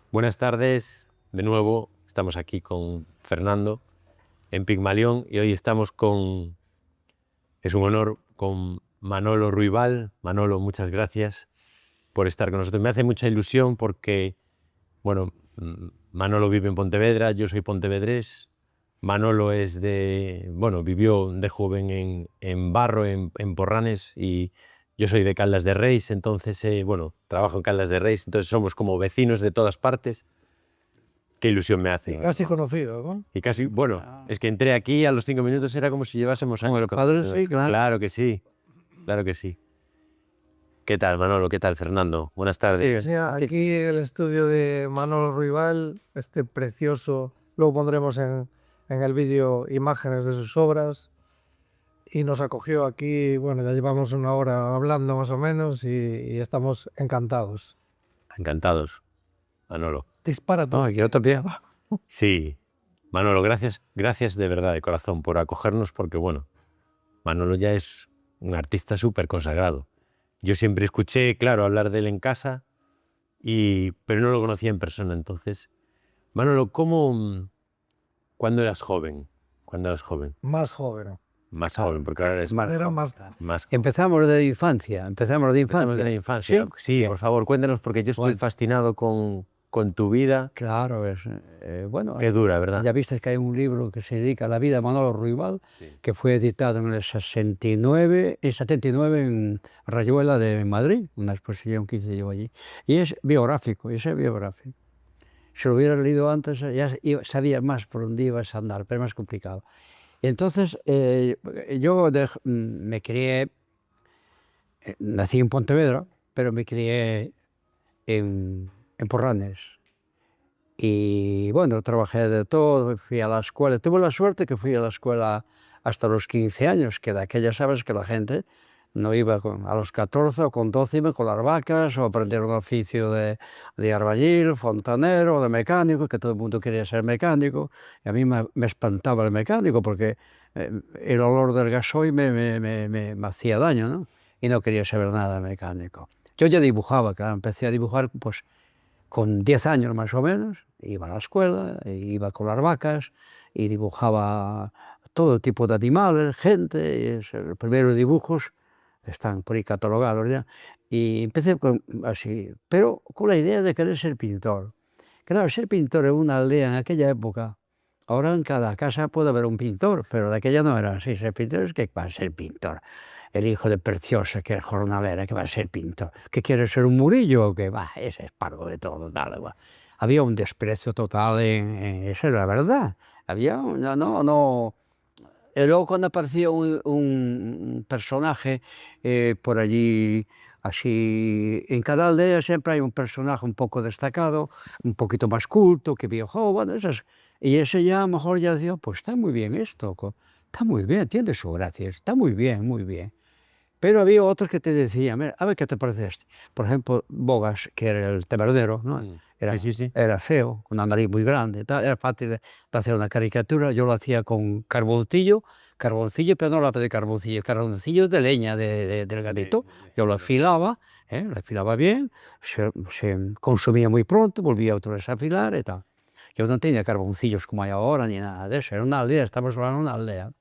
Buenas tardes, de nuevo estamos aquí con Fernando en Pigmalión y hoy estamos es un honor, con Manolo Ruibal. Manolo, muchas gracias por estar con nosotros. Me hace mucha ilusión porque, bueno, Manolo vive en Pontevedra, yo soy pontevedrés. Manolo vivió de joven en Barro, en Porranes, y yo soy de Caldas de Reis, entonces, trabajo en Caldas de Reis, entonces somos como vecinos de todas partes. Qué ilusión me hace. Y casi conocido, ¿no? Y casi, es que entré aquí a los 5 minutos, era como si llevásemos años. Como el padre, sí, claro. Claro que sí, claro que sí. ¿Qué tal, Manolo? ¿Qué tal, Fernando? Buenas tardes. Sí, aquí el estudio de Manolo Ruibal, precioso, luego pondremos en el vídeo imágenes de sus obras, y nos acogió aquí, bueno, ya llevamos una hora hablando más o menos y estamos encantados. Encantados, Manolo. Dispara tú. No, yo también. Sí, Manolo, gracias de verdad, de corazón, por acogernos, porque, Manolo ya es un artista súper consagrado. Yo siempre escuché, claro, hablar de él en casa, pero no lo conocía en persona. Entonces, Manolo, ¿cuándo eras joven? Más joven. Más joven, porque ahora eres Era más... más. Empezamos de infancia, Empezamos de la infancia. Sí, por favor, cuéntanos, porque yo estoy fascinado con tu vida. Claro, bueno, Qué dura, ¿verdad? ya viste que hay un libro que se dedica a la vida de Manolo Ruibal, Sí. que fue editado en el 79 en Rayuela de Madrid, una exposición que hice yo allí. Y es biográfico, Si lo hubieras leído antes, ya sabías más por dónde ibas a andar, pero es más complicado. Y entonces, yo me crié, nací en Pontevedra, pero me crié en Porranes. Y bueno, trabajé de todo, fui a la escuela. Tuve la suerte que fui a la escuela hasta los 15 años, que de aquella sabes que la gente no iba a los 14 o con 12 iba con las vacas o aprender un oficio de albañil, fontanero, de mecánico, que todo el mundo quería ser mecánico. Y a mí me espantaba el mecánico porque el olor del gasoil me hacía daño, ¿no? Y no quería saber nada de mecánico. Yo ya dibujaba, claro, empecé a dibujar pues con 10 años más o menos. Iba a la escuela, iba con las vacas y dibujaba todo tipo de animales, gente. Los primeros dibujos están por ahí catalogados ya. Y empecé así, pero con la idea de querer ser pintor. Claro, ser pintor en una aldea en aquella época, ahora en cada casa puede haber un pintor, pero de aquella no era así. Ser pintor es que va a ser pintor. El hijo de Preciosa, que es jornalera, que va a ser pintor. ¿Que quiere ser un Murillo o que va? Ese es pargo de todo, tal, igual. Había un desprecio total eso era la verdad. Había, no. Y luego cuando aparecía un personaje por allí, así, en cada aldea siempre hay un personaje un poco destacado, un poquito más culto, que viejo, bueno, y ese ya a lo mejor ya decía, pues está muy bien esto, está muy bien, tiene su gracia, está muy bien, muy bien. Pero había otros que te decían, mira, a ver qué te parece este. Por ejemplo, Bogas, que era el tabernero, ¿no? Sí. Era feo, con una nariz muy grande, tal. Era fácil de hacer una caricatura. Yo lo hacía con carboncillo, pero no la de carboncillo de leña, del gatito. Yo lo afilaba bien, se consumía muy pronto, volvía otra vez a afilar y tal. Yo no tenía carboncillos como hay ahora, ni nada de eso. Era una aldea, estamos hablando de una aldea.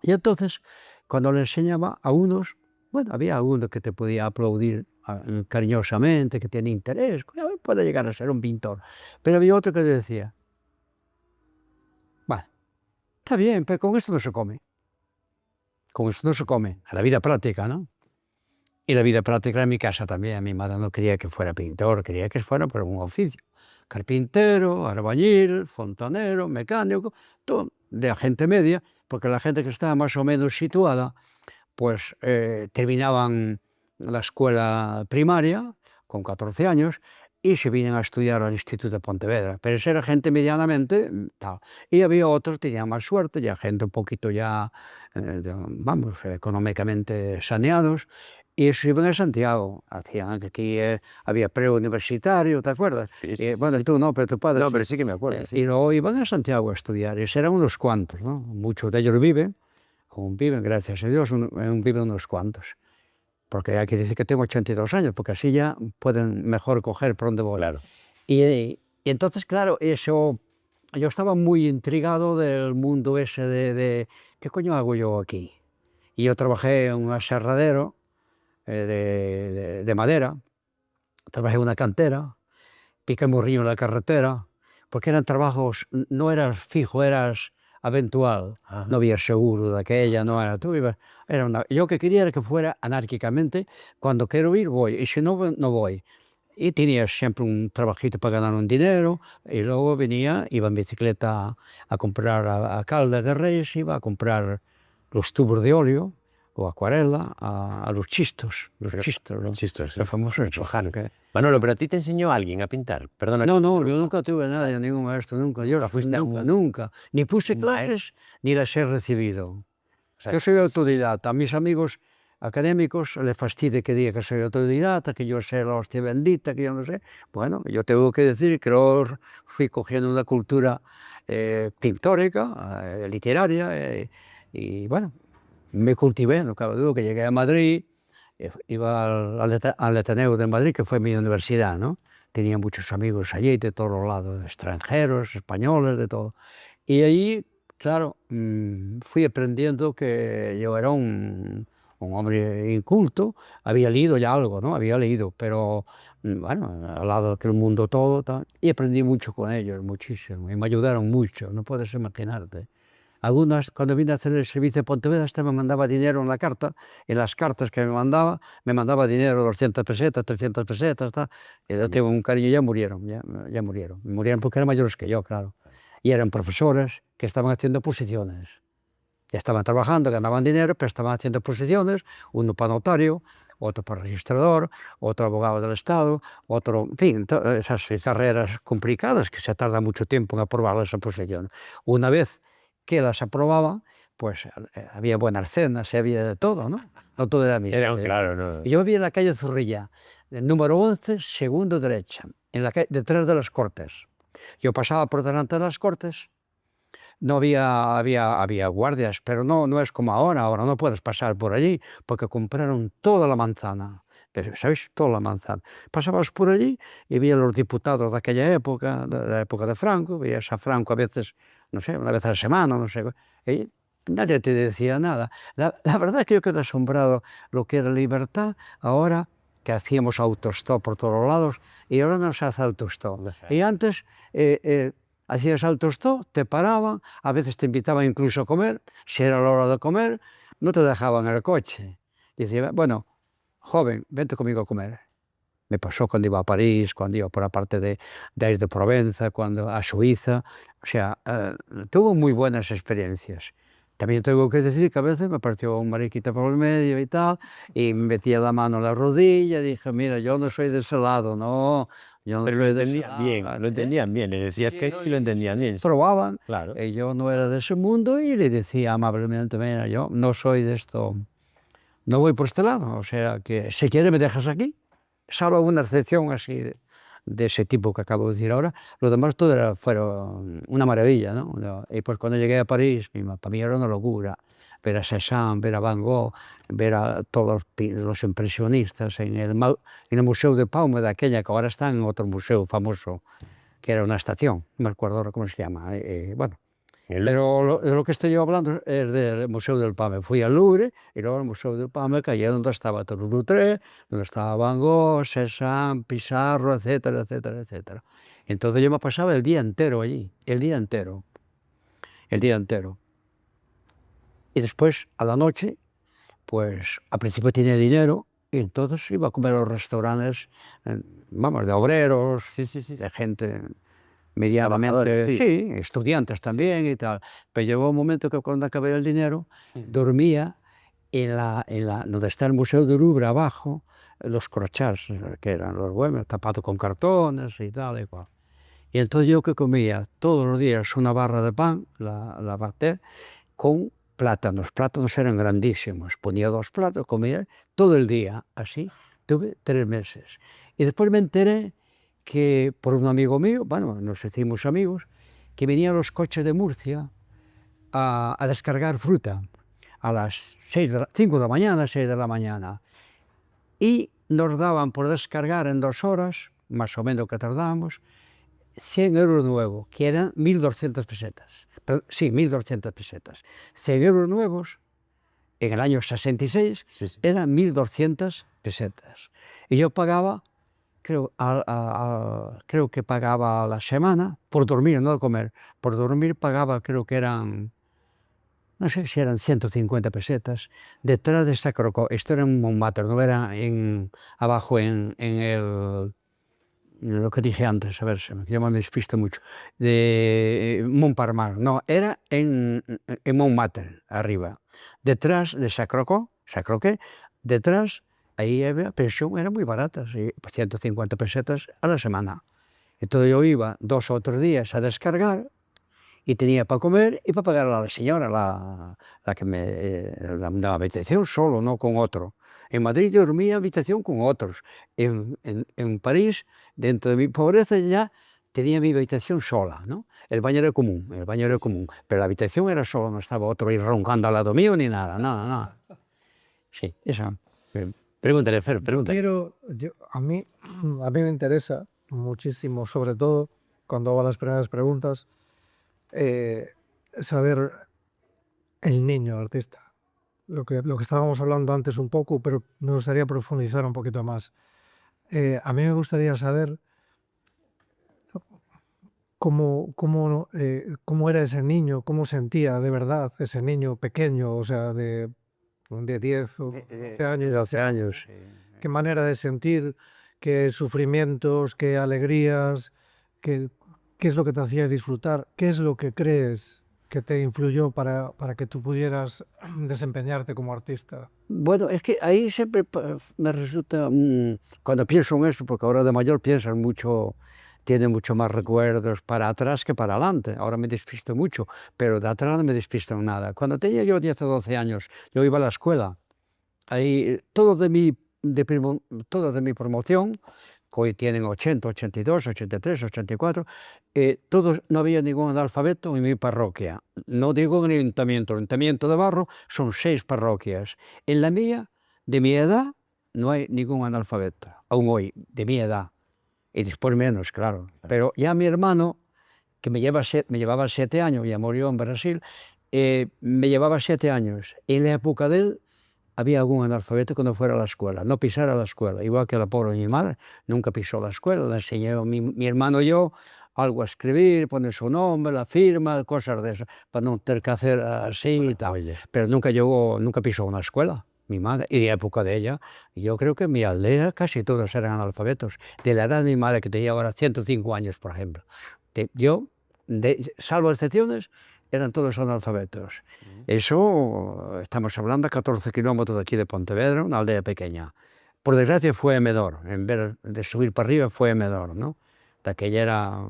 Y entonces, cuando le enseñaba a unos, bueno, había uno que te podía aplaudir cariñosamente, que tiene interés, puede llegar a ser un pintor. Pero había otro que decía, bueno, está bien, pero con esto no se come. Con esto no se come. A la vida práctica, ¿no? Y la vida práctica en mi casa también. Mi madre no quería que fuera pintor, quería que fuera por un oficio. Carpintero, albañil, fontanero, mecánico, todo de gente media, porque la gente que estaba más o menos situada, pues terminaban la escuela primaria con 14 años y se vienen a estudiar al Instituto de Pontevedra. Pero esa era gente medianamente tal. Y había otros que tenían más suerte, ya gente un poquito ya, económicamente saneados, y esos iban a Santiago. Hacían que aquí había preuniversitario, ¿te acuerdas? Sí. Bueno, tú no, pero tu padre. No, pero sí que me acuerdo. Y luego iban a Santiago a estudiar, y eran unos cuantos, ¿no? Muchos de ellos viven, gracias a Dios, viven unos cuantos. Porque hay que decir que tengo 82 años, porque así ya pueden mejor coger por dónde voy. Claro. Y entonces, claro, eso, yo estaba muy intrigado del mundo ese ¿qué coño hago yo aquí? Y yo trabajé en un aserradero de madera, trabajé en una cantera, piqué morrillo en la carretera, porque eran trabajos, no eras fijo, eras eventual, Ajá. no había seguro de aquella, no era tú ibas, yo que quería era que fuera anárquicamente, cuando quiero ir voy, y si no, no voy. Y tenía siempre un trabajito para ganar un dinero, y luego iba en bicicleta a comprar a Caldas de Reis, iba a comprar los tubos de óleo o acuarela a los chistos, Los chistos, los famosos los chistos. Hanukkah. Manolo, ¿pero a ti te enseñó alguien a pintar? Perdona. No, no, yo nunca tuve nada, ningún maestro, nunca. Yo ¿Nunca fuiste a nunca, un nunca. Ni puse maestro? clases, ni las he recibido. O sea, Yo soy autodidacta. A mis amigos académicos les fastidia que diga que soy autodidacta, que yo sé la hostia bendita, que yo no sé. Bueno, yo tengo que decir que yo fui cogiendo una cultura pictórica, literaria, y bueno, me cultivé, no cabe duda, que llegué a Madrid, iba al Ateneo de Madrid, que fue mi universidad, ¿no? Tenía muchos amigos allí, de todos los lados, extranjeros, españoles, de todo. Y ahí, claro, fui aprendiendo que yo era un hombre inculto, había leído ya algo, ¿no? Había leído, pero bueno, al lado del mundo todo, tal, y aprendí mucho con ellos, muchísimo, y me ayudaron mucho, no puedes imaginarte. Algunas, cuando vine a hacer el servicio de Pontevedra, este me mandaba dinero en la carta, en las cartas que me mandaba dinero, 200 pesetas, 300 pesetas, tal. Y yo tengo un cariño, ya murieron, ya murieron. Murieron porque eran mayores que yo, claro. Y eran profesores que estaban haciendo posiciones. Ya estaban trabajando, ganaban dinero, pero estaban haciendo posiciones, uno para notario, otro para registrador, otro abogado del Estado, otro, en fin, esas carreras complicadas que se tarda mucho tiempo en aprobar esa posición. Una vez que las aprobaba, pues había buenas cenas, había de todo, ¿no? No todo era mío. Era, claro, no. Yo vivía en la calle Zorrilla, número 11, segundo derecha, en la calle, detrás de las Cortes. Yo pasaba por delante de las Cortes, no había guardias, pero no es como ahora no puedes pasar por allí, porque compraron toda la manzana. ¿Sabéis? Toda la manzana. Pasabas por allí y veías los diputados de aquella época, de la época de Franco, veías a Franco a veces, no sé, una vez a la semana, no sé, y nadie te decía nada. La verdad es que yo quedé asombrado lo que era libertad ahora, que hacíamos autostop por todos lados, y ahora no se hace autostop. Y antes hacías autostop, te paraban, a veces te invitaban incluso a comer, si era la hora de comer, no te dejaban en el coche. Decía, bueno, joven, vente conmigo a comer. Me pasó cuando iba a París, cuando iba por la parte de Aix de Provenza, cuando a Suiza, o sea, tuvo muy buenas experiencias. También tengo que decir que a veces me partió un mariquita por el medio y tal, y me metía la mano en la rodilla, y dije, mira, yo no soy de ese lado, no, yo no Pero soy de ese lado. lo entendían bien, le decías que y lo entendían bien. Probaban, Claro. yo no era de ese mundo y le decía amablemente, mira, yo no soy de esto, no voy por este lado, o sea, que si quieres me dejas aquí, salvo una excepción así de ese tipo que acabo de decir ahora, lo demás todo fueron una maravilla, ¿no? Y pues cuando llegué a París, para mí era una locura, ver a Cézanne, ver a Van Gogh, ver a todos los impresionistas en el Museo de Paume de aquella, que ahora está en otro museo famoso, que era una estación, no me acuerdo ahora cómo se llama, bueno. Pero de lo que estoy yo hablando es del Museo del Paume. Fui al Louvre y luego al Museo del Paume, que allí es donde estaba Toulouse-Lautrec, donde estaba Van Gogh, Cézanne, Pissarro, etcétera, etcétera, etcétera. Entonces yo me pasaba el día entero allí, el día entero. Y después, a la noche, pues al principio tenía dinero y entonces iba a comer a los restaurantes, vamos, de obreros, de gente medianamente, sí, estudiantes también y tal. Pero llegó un momento que cuando acabé el dinero, dormía donde está el Museo del Louvre abajo, los crochats, que eran los buenos, tapados con cartones y tal y cual. Y entonces yo que comía todos los días una barra de pan, la baguette, con plátanos eran grandísimos, ponía 2 platos, comía todo el día, así, tuve 3 meses. Y después me enteré que por un amigo mío, bueno, nos hicimos amigos, que venían los coches de Murcia a descargar fruta a las 5 de la mañana, 6 de la mañana, y nos daban por descargar en 2 horas, más o menos que tardábamos, 100 euros nuevos, que eran 1.200 pesetas. Sí, 1.200 pesetas. 100 euros nuevos, en el año 66, Sí, sí. eran 1.200 pesetas. Y yo pagaba, creo que pagaba a la semana, por dormir, no comer. Por dormir pagaba, creo que eran, no sé si eran 150 pesetas. Detrás de Sacrocó, esto era en Montmartre, no era abajo lo que dije antes, a ver, yo me despisto mucho, de Montparnasse, no, era en Montmartre, arriba. Detrás de Sacrocó, detrás, ahí había pensión, era muy barata, sí, 150 pesetas a la semana. Entonces yo iba 2 o 3 días a descargar y tenía para comer y para pagar a la señora, la que me daba habitación solo, no con otro. En Madrid yo dormía en habitación con otros. En París, dentro de mi pobreza, ya tenía mi habitación sola, ¿no? El baño era común, pero la habitación era sola, no estaba otro ahí roncando al lado mío ni nada, nada. Sí, esa. Pregúntale, Fer, pregúntale. A mí me interesa muchísimo, sobre todo cuando hago las primeras preguntas, saber el niño artista. Lo que estábamos hablando antes un poco, pero me gustaría profundizar un poquito más. A mí me gustaría saber cómo era ese niño, cómo sentía de verdad ese niño pequeño, o sea, de 10 o 12 años. 12 años. Qué manera de sentir, qué sufrimientos, qué alegrías, qué es lo que te hacía disfrutar, qué es lo que crees que te influyó para que tú pudieras desempeñarte como artista. Bueno, es que ahí siempre me resulta, cuando pienso en eso, porque ahora de mayor piensas mucho, tiene mucho más recuerdos para atrás que para adelante. Ahora me despisto mucho, pero de atrás no me despisto en nada. Cuando tenía yo 10 o 12 años, yo iba a la escuela. Ahí, todos de mi promoción, que hoy tienen 80, 82, 83, 84, todos, no había ningún analfabeto en mi parroquia. No digo en el ayuntamiento de Barro, son 6 parroquias. En la mía, de mi edad, no hay ningún analfabeto, aún hoy, de mi edad. Y después menos, claro. Pero ya mi hermano, que me llevaba 7 años, ya murió en Brasil, me llevaba 7 años. En la época de él, había algún analfabeto que no fuera a la escuela, no pisara la escuela, igual que la pobre mi madre, nunca pisó la escuela, le enseñé mi hermano y yo algo a escribir, poner su nombre, la firma, cosas de eso, para no tener que hacer así y tal. Oye. Pero nunca pisó una escuela, mi madre, y de época de ella, yo creo que en mi aldea casi todos eran analfabetos, de la edad de mi madre, que tenía ahora 105 años, por ejemplo. Salvo excepciones, eran todos analfabetos. Eso, estamos hablando a 14 kilómetros de aquí de Pontevedra, una aldea pequeña. Por desgracia fue Emedor, en vez de subir para arriba fue Emedor, ¿no? De aquella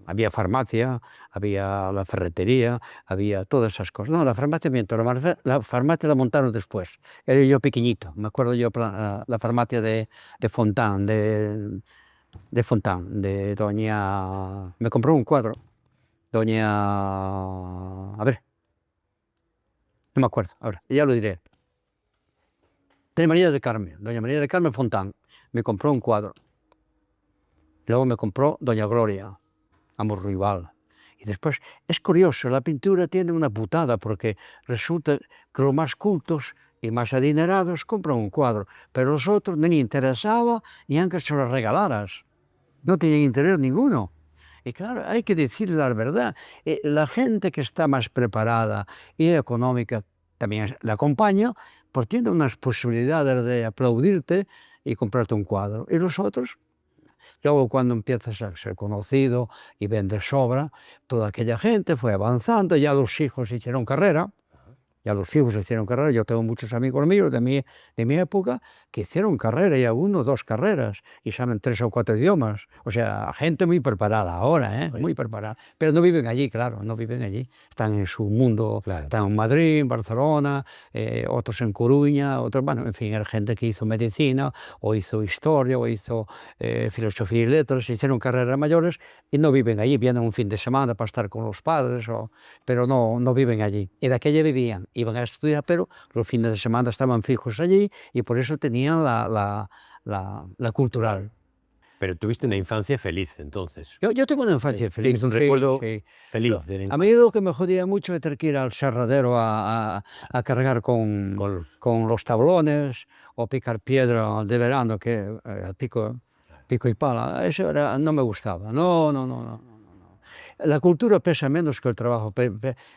había farmacia, había la ferretería, había todas esas cosas. No, la farmacia la farmacia la montaron después. Era yo pequeñito, me acuerdo yo la farmacia de Fontán, de Fontán, de doña... Me compró un cuadro, doña... A ver, no me acuerdo, ahora, ya lo diré. Doña María del Carmen Fontán, me compró un cuadro. Luego me compró doña Gloria, Amor Ruibal. Y después, es curioso, la pintura tiene una putada, porque resulta que los más cultos y más adinerados compran un cuadro, pero los otros ni les interesaba ni aunque se lo regalaras. No tenían interés ninguno. Y claro, hay que decir la verdad. La gente que está más preparada y económica también la acompaña, pues tiene unas posibilidades de aplaudirte y comprarte un cuadro. Y los otros, luego cuando empiezas a ser conocido y vendes sobra, toda aquella gente fue avanzando, ya los hijos hicieron carrera. Ya los hijos hicieron carrera, yo tengo muchos amigos míos de mi época que hicieron carrera, ya 1 o 2 carreras, y saben 3 o 4 idiomas. O sea, gente muy preparada ahora, muy preparada. Pero no viven allí, claro, no viven allí. Están en su mundo, Claro. están en Madrid, en Barcelona, otros en Coruña, otros, bueno, en fin, era gente que hizo medicina, o hizo historia, o hizo filosofía y letras, hicieron carreras mayores y no viven allí, vienen un fin de semana para estar con los padres, pero no viven allí. Y de aquella vivían, iban a estudiar, pero los fines de semana estaban fijos allí y por eso tenían la cultural. Pero tuviste una infancia feliz, entonces. Yo tuve una infancia feliz. Tienes un sí, recuerdo sí. feliz No, de la a infancia. mí lo que me jodía mucho es tener que ir al serradero a cargar Con- con los tablones o picar piedra de verano, que pico y pala. Eso no me gustaba. No, no, no, no. La cultura pesa menos que el trabajo.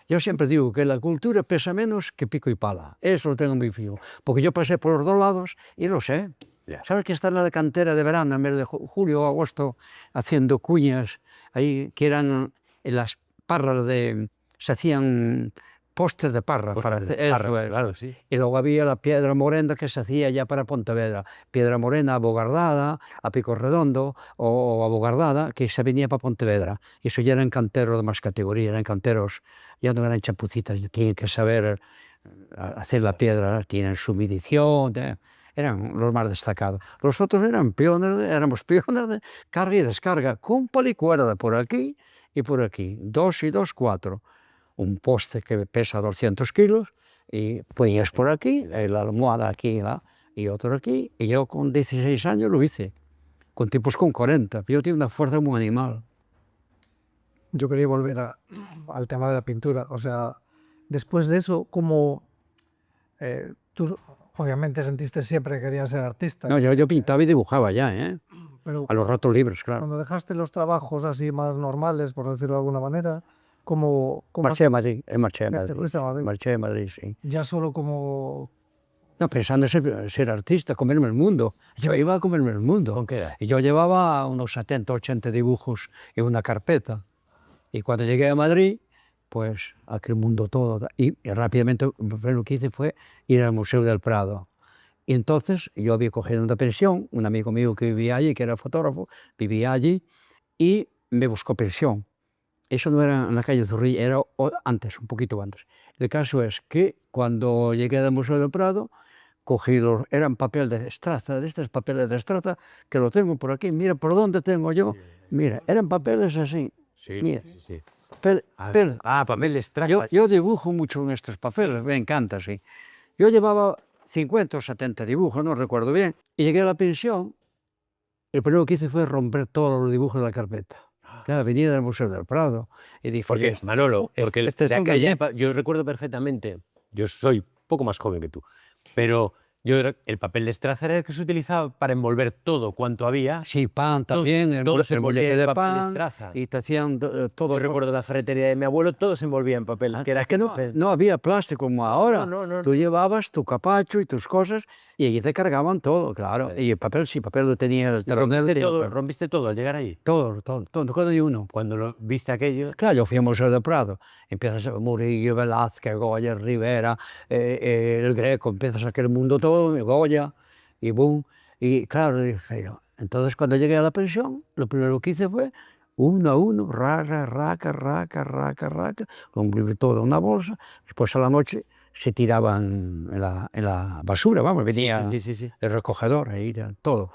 Yo siempre digo que la cultura pesa menos que pico y pala. Eso lo tengo muy fijo. Porque yo pasé por los dos lados y lo sé. Ya. ¿Sabes que está en la cantera de verano, en vez de julio o agosto, haciendo cuñas ahí, que eran en las parras se hacían postes de parra para hacer eso, Claro, sí. y luego había la piedra morena que se hacía ya para Pontevedra. Piedra morena abogardada, a pico redondo o abogardada, que se venía para Pontevedra. Y eso ya eran canteros de más categoría, eran canteros, ya no eran chapucitas, ya tienen que saber hacer la piedra, tienen su medición, eran los más destacados. Los otros éramos peones de carga y descarga, con palicuerda por aquí y por aquí, 2 y 2, 4. Un poste que pesa 200 kilos y ponías por aquí, la almohada aquí y otro aquí, y yo con 16 años lo hice, con tipos con 40, yo tengo una fuerza muy animal. Yo quería volver al tema de la pintura. O sea, después de eso, ¿cómo tú obviamente sentiste siempre que querías ser artista? No, yo pintaba y dibujaba ya, Pero a los ratos libres, claro. cuando dejaste los trabajos así más normales, por decirlo de alguna manera, ¿cómo Marché a Madrid, marché a te Madrid. fuiste a Madrid? Marché a Madrid, sí. Ya solo como... No, pensando en ser artista, comerme el mundo. Yo iba a comerme el mundo. ¿Con qué edad? Y yo llevaba unos 70, 80 dibujos en una carpeta. Y cuando llegué a Madrid, pues aquel mundo todo. Y rápidamente lo que hice fue ir al Museo del Prado. Y entonces yo había cogido una pensión, un amigo mío que vivía allí, que era fotógrafo, vivía allí y me buscó pensión. Eso no era en la calle Zorrilla, era antes, un poquito antes. El caso es que cuando llegué al Museo del Prado, cogí eran papel de estraza, de estos papeles de estraza, que lo tengo por aquí, mira por dónde tengo yo, mira, eran papeles así, Sí, mira, sí. papel. Papel de estraza. Yo dibujo mucho en estos papeles, me encanta, sí. Yo llevaba 50 o 70 dibujos, no recuerdo bien, y llegué a la pensión, el primero que hice fue romper todos los dibujos de la carpeta. Claro, venía del Museo del Prado, y dije, Porque, Manolo, porque este de es un aquella cañón. yo recuerdo perfectamente, yo soy poco más joven que tú, pero el papel de estraza era el que se utilizaba para envolver todo cuanto había. Sí, pan también, todo se el envolvía mollete en de papel de pan, estraza. y te hacían todo. Yo recuerdo la ferretería de mi abuelo, todo se envolvía en papel. Que era Es que no había plástico como ahora. no. Tú llevabas tu capacho y tus cosas y allí te cargaban todo, claro. Y el papel, sí, papel lo tenía el rompiste todo, rompiste todo al llegar ahí. todo, cada uno. Cuando lo viste aquello, Claro, yo fui al Museo del Prado, empiezas a ver Murillo, Velázquez, Goya, Rivera, el Greco, empiezas a aquel mundo todo, Goya, y boom. Y claro, dije yo, entonces cuando llegué a la pensión, lo primero que hice fue uno a uno, raca, lo envolví todo en una bolsa, después a la noche se tiraban en la basura, vamos, venía sí. el recogedor, ahí todo.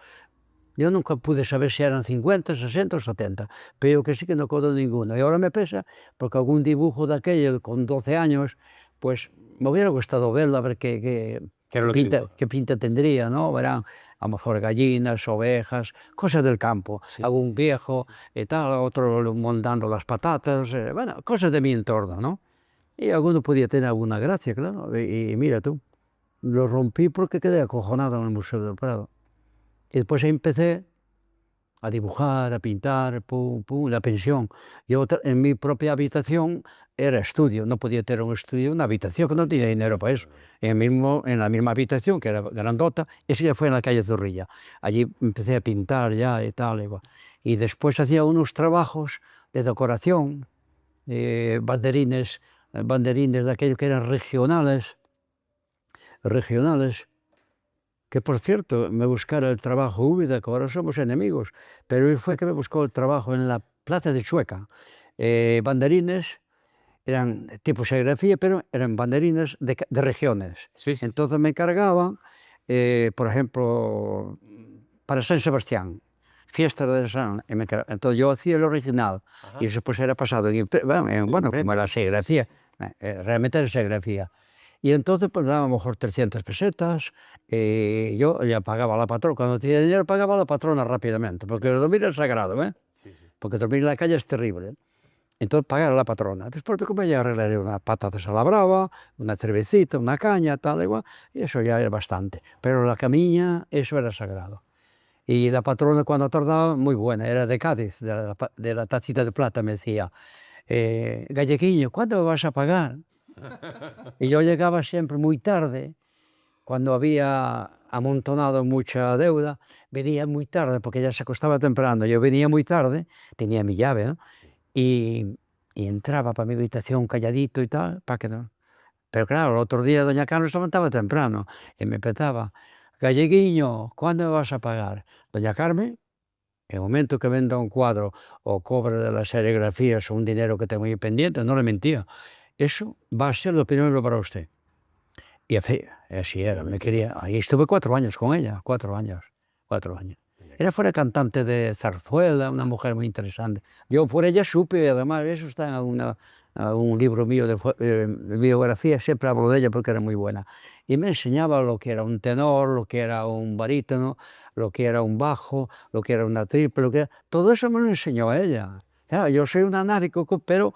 Yo nunca pude saber si eran 50, 60 o 70, pero que sí que no codo ninguno. Y ahora me pesa, porque algún dibujo de aquello con 12 años, pues me hubiera gustado verlo, a ver ¿Qué era lo que qué pinta tendría, ¿no? Verán, a lo mejor gallinas, ovejas, cosas del campo, algún viejo y tal, otro montando las patatas, bueno, cosas de mi entorno, ¿no? Y alguno podía tener alguna gracia, claro. Y mira tú, lo rompí porque quedé acojonado en el Museo del Prado. Y después empecé a dibujar, a pintar, la pensión. Yo en mi propia habitación era estudio, no podía tener un estudio, una habitación, que no tenía dinero para eso. En la misma habitación, que era grandota, esa ya fue en la calle Zorrilla. Allí empecé a pintar ya y tal. Y después hacía unos trabajos de decoración, banderines de aquellos que eran regionales, que por cierto me buscara el trabajo Úbeda, que ahora somos enemigos, pero él fue que me buscó el trabajo en la Plaza de Chueca. Banderines eran tipo serigrafía, pero eran banderines de regiones. Sí. Entonces me encargaban, por ejemplo, para San Sebastián, fiesta de San, entonces yo hacía el original. Y eso pues era pasado bueno, como era serigrafía, realmente era serigrafía. Y entonces pues daba a lo mejor 300 pesetas, yo ya pagaba a la patrona, cuando tenía dinero pagaba a la patrona rápidamente, porque dormir es sagrado, porque dormir en la calle es terrible. Entonces pagar a la patrona. Después de comer ya arreglaré unas patatas a la brava, una cervecita, una caña, tal, igual, y eso ya era bastante. Pero la camilla, eso era sagrado. Y la patrona cuando tardaba, muy buena, era de Cádiz, de la tacita de plata, me decía, galleguinho, ¿cuándo me vas a pagar? Y yo llegaba siempre muy tarde, cuando había amontonado mucha deuda, venía muy tarde, porque ella se acostaba temprano, yo venía muy tarde, tenía mi llave, ¿no? Y, y entraba para mi habitación calladito y tal, para que no... Pero claro, el otro día doña Carmen se levantaba temprano y me empezaba, galleguinho, ¿cuándo me vas a pagar? Doña Carmen, en el momento que venda un cuadro o cobre de las serigrafías o un dinero que tengo ahí pendiente, no le mentía, eso va a ser lo primero para usted. Y así era, me quería. Ahí estuve 4 años con ella, 4 años, 4 años. Ella fue cantante de zarzuela, una mujer muy interesante. Yo por ella supe, y además eso está en un libro mío de biografía, siempre hablo de ella porque era muy buena. Y me enseñaba lo que era un tenor, lo que era un barítono, lo que era un bajo, lo que era una triple, todo eso me lo enseñó ella. Claro, yo soy un análico, pero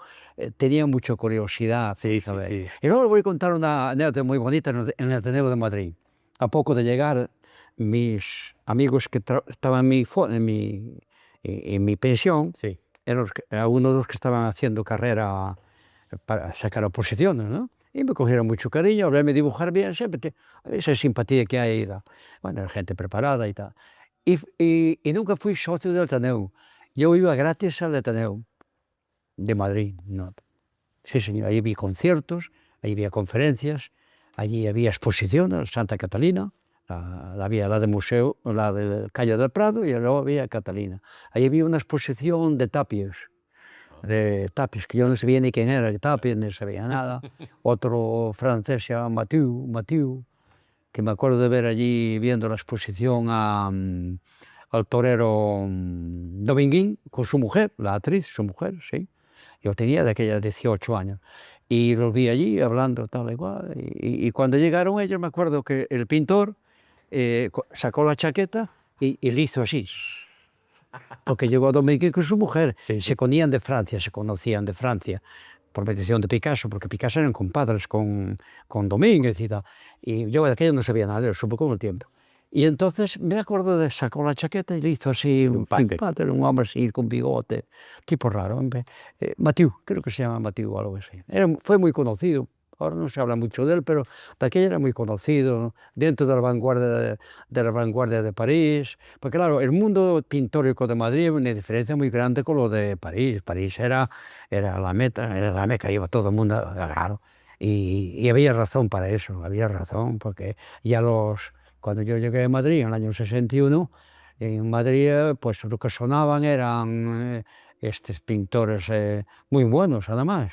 tenía mucha curiosidad. Sí, ¿sabes? sí. Y luego les voy a contar una anécdota muy bonita en el Ateneo de Madrid. A poco de llegar, mis amigos que estaban en mi pensión, Sí. eran algunos de los que estaban haciendo carrera para sacar oposiciones, ¿no? Y me cogieron mucho cariño, hablarme dibujar bien, siempre esa simpatía que hay. Bueno, era gente preparada y tal. Y nunca fui socio del Ateneo. Yo iba gratis al Ateneo de Madrid, ¿no? Sí, señor, ahí vi conciertos, ahí había conferencias, allí había exposiciones, Santa Catalina, había la de museo, la de Calle del Prado, y luego había Catalina. Ahí había una exposición de Tapies, que yo no sabía ni quién era Tapies, no sabía nada. Otro francés se llama Mathieu, que me acuerdo de ver allí viendo la exposición al torero Dominguín con su mujer, la actriz, su mujer, sí. Yo tenía de aquella 18 años. Y los vi allí hablando tal igual. Y cuando llegaron ellos, me acuerdo que el pintor sacó la chaqueta y le hizo así. Porque llegó Dominguín con su mujer. Sí, Se conocían de Francia, por petición de Picasso, porque Picasso eran compadres con Domínguez y tal. Y yo de aquello no sabía nada, lo supe con el tiempo. Y entonces me acuerdo de sacó la chaqueta y le hizo así Un pase. simpático, un hombre así con bigote, tipo raro, hombre. Mathieu, creo que se llama Mathieu o algo así. Fue muy conocido. Ahora no se habla mucho de él, pero de aquella era muy conocido dentro de la vanguardia de París. Porque claro, el mundo pintórico de Madrid es una diferencia muy grande con lo de París. París era la meta, era la meca, iba todo el mundo, claro. Y había razón para eso, había razón, porque ya cuando yo llegué a Madrid en el año 61, en Madrid pues lo que sonaban eran estos pintores muy buenos, además,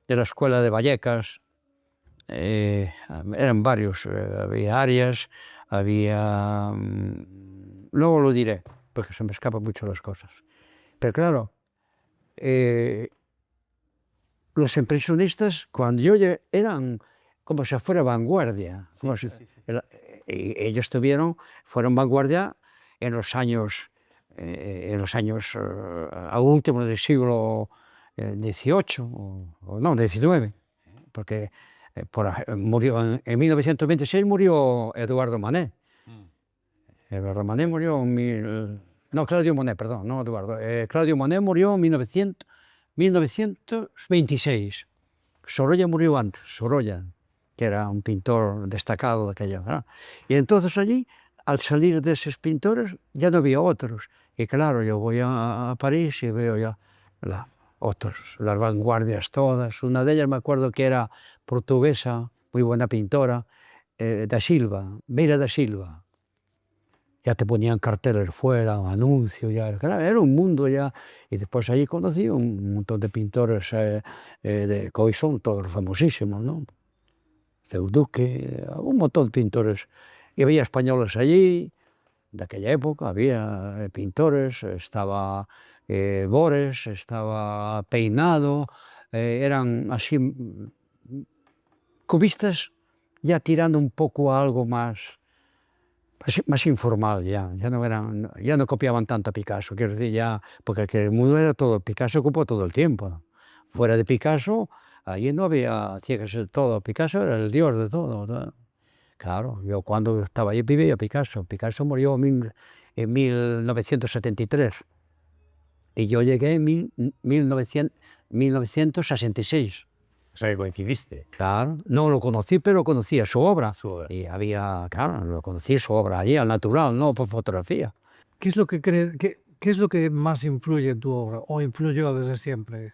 de la escuela de Vallecas. Eran varios, había Arias, había... luego lo diré, porque se me escapan mucho las cosas. Pero claro, los impresionistas, cuando yo llegué, eran como si fuera vanguardia. Ellos fueron vanguardia en los años, a último del siglo XVIII, no, XIX, porque murió en 1926 murió Eduardo Manet. Eduardo Manet murió no, Claudio Monet, perdón, no Eduardo. Claudio Monet murió en 1926. Sorolla murió antes, Sorolla, que era un pintor destacado de aquella, ¿verdad? Y entonces allí, al salir de esos pintores, ya no había otros. Y claro, yo voy a París y veo ya las vanguardias todas. Una de ellas me acuerdo que era portuguesa, muy buena pintora, da Silva, Meira da Silva. Ya te ponían carteles fuera, anuncios, ya, claro, era un mundo ya. Y después allí conocí un montón de pintores que hoy son todos famosísimos, ¿no? Ceuduque, un montón de pintores. Y había españoles allí, de aquella época, había pintores, estaba Bores, estaba Peinado, eran así cubistas ya tirando un poco a algo más informal, ya no copiaban tanto a Picasso, quiero decir, ya, porque el mundo era todo, Picasso ocupó todo el tiempo, ¿no? Fuera de Picasso, allí no había, hacía que ser todo, Picasso era el dios de todo, ¿no? Claro, yo cuando estaba allí vivía Picasso, Picasso murió en 1973 y yo llegué en 1966. O sea, que coincidiste. Claro, no lo conocí, pero conocía su obra. Su obra. Y había, claro, lo conocí su obra allí, al natural, no por fotografía. ¿Qué es lo que qué es lo que más influye en tu obra o influyó desde siempre?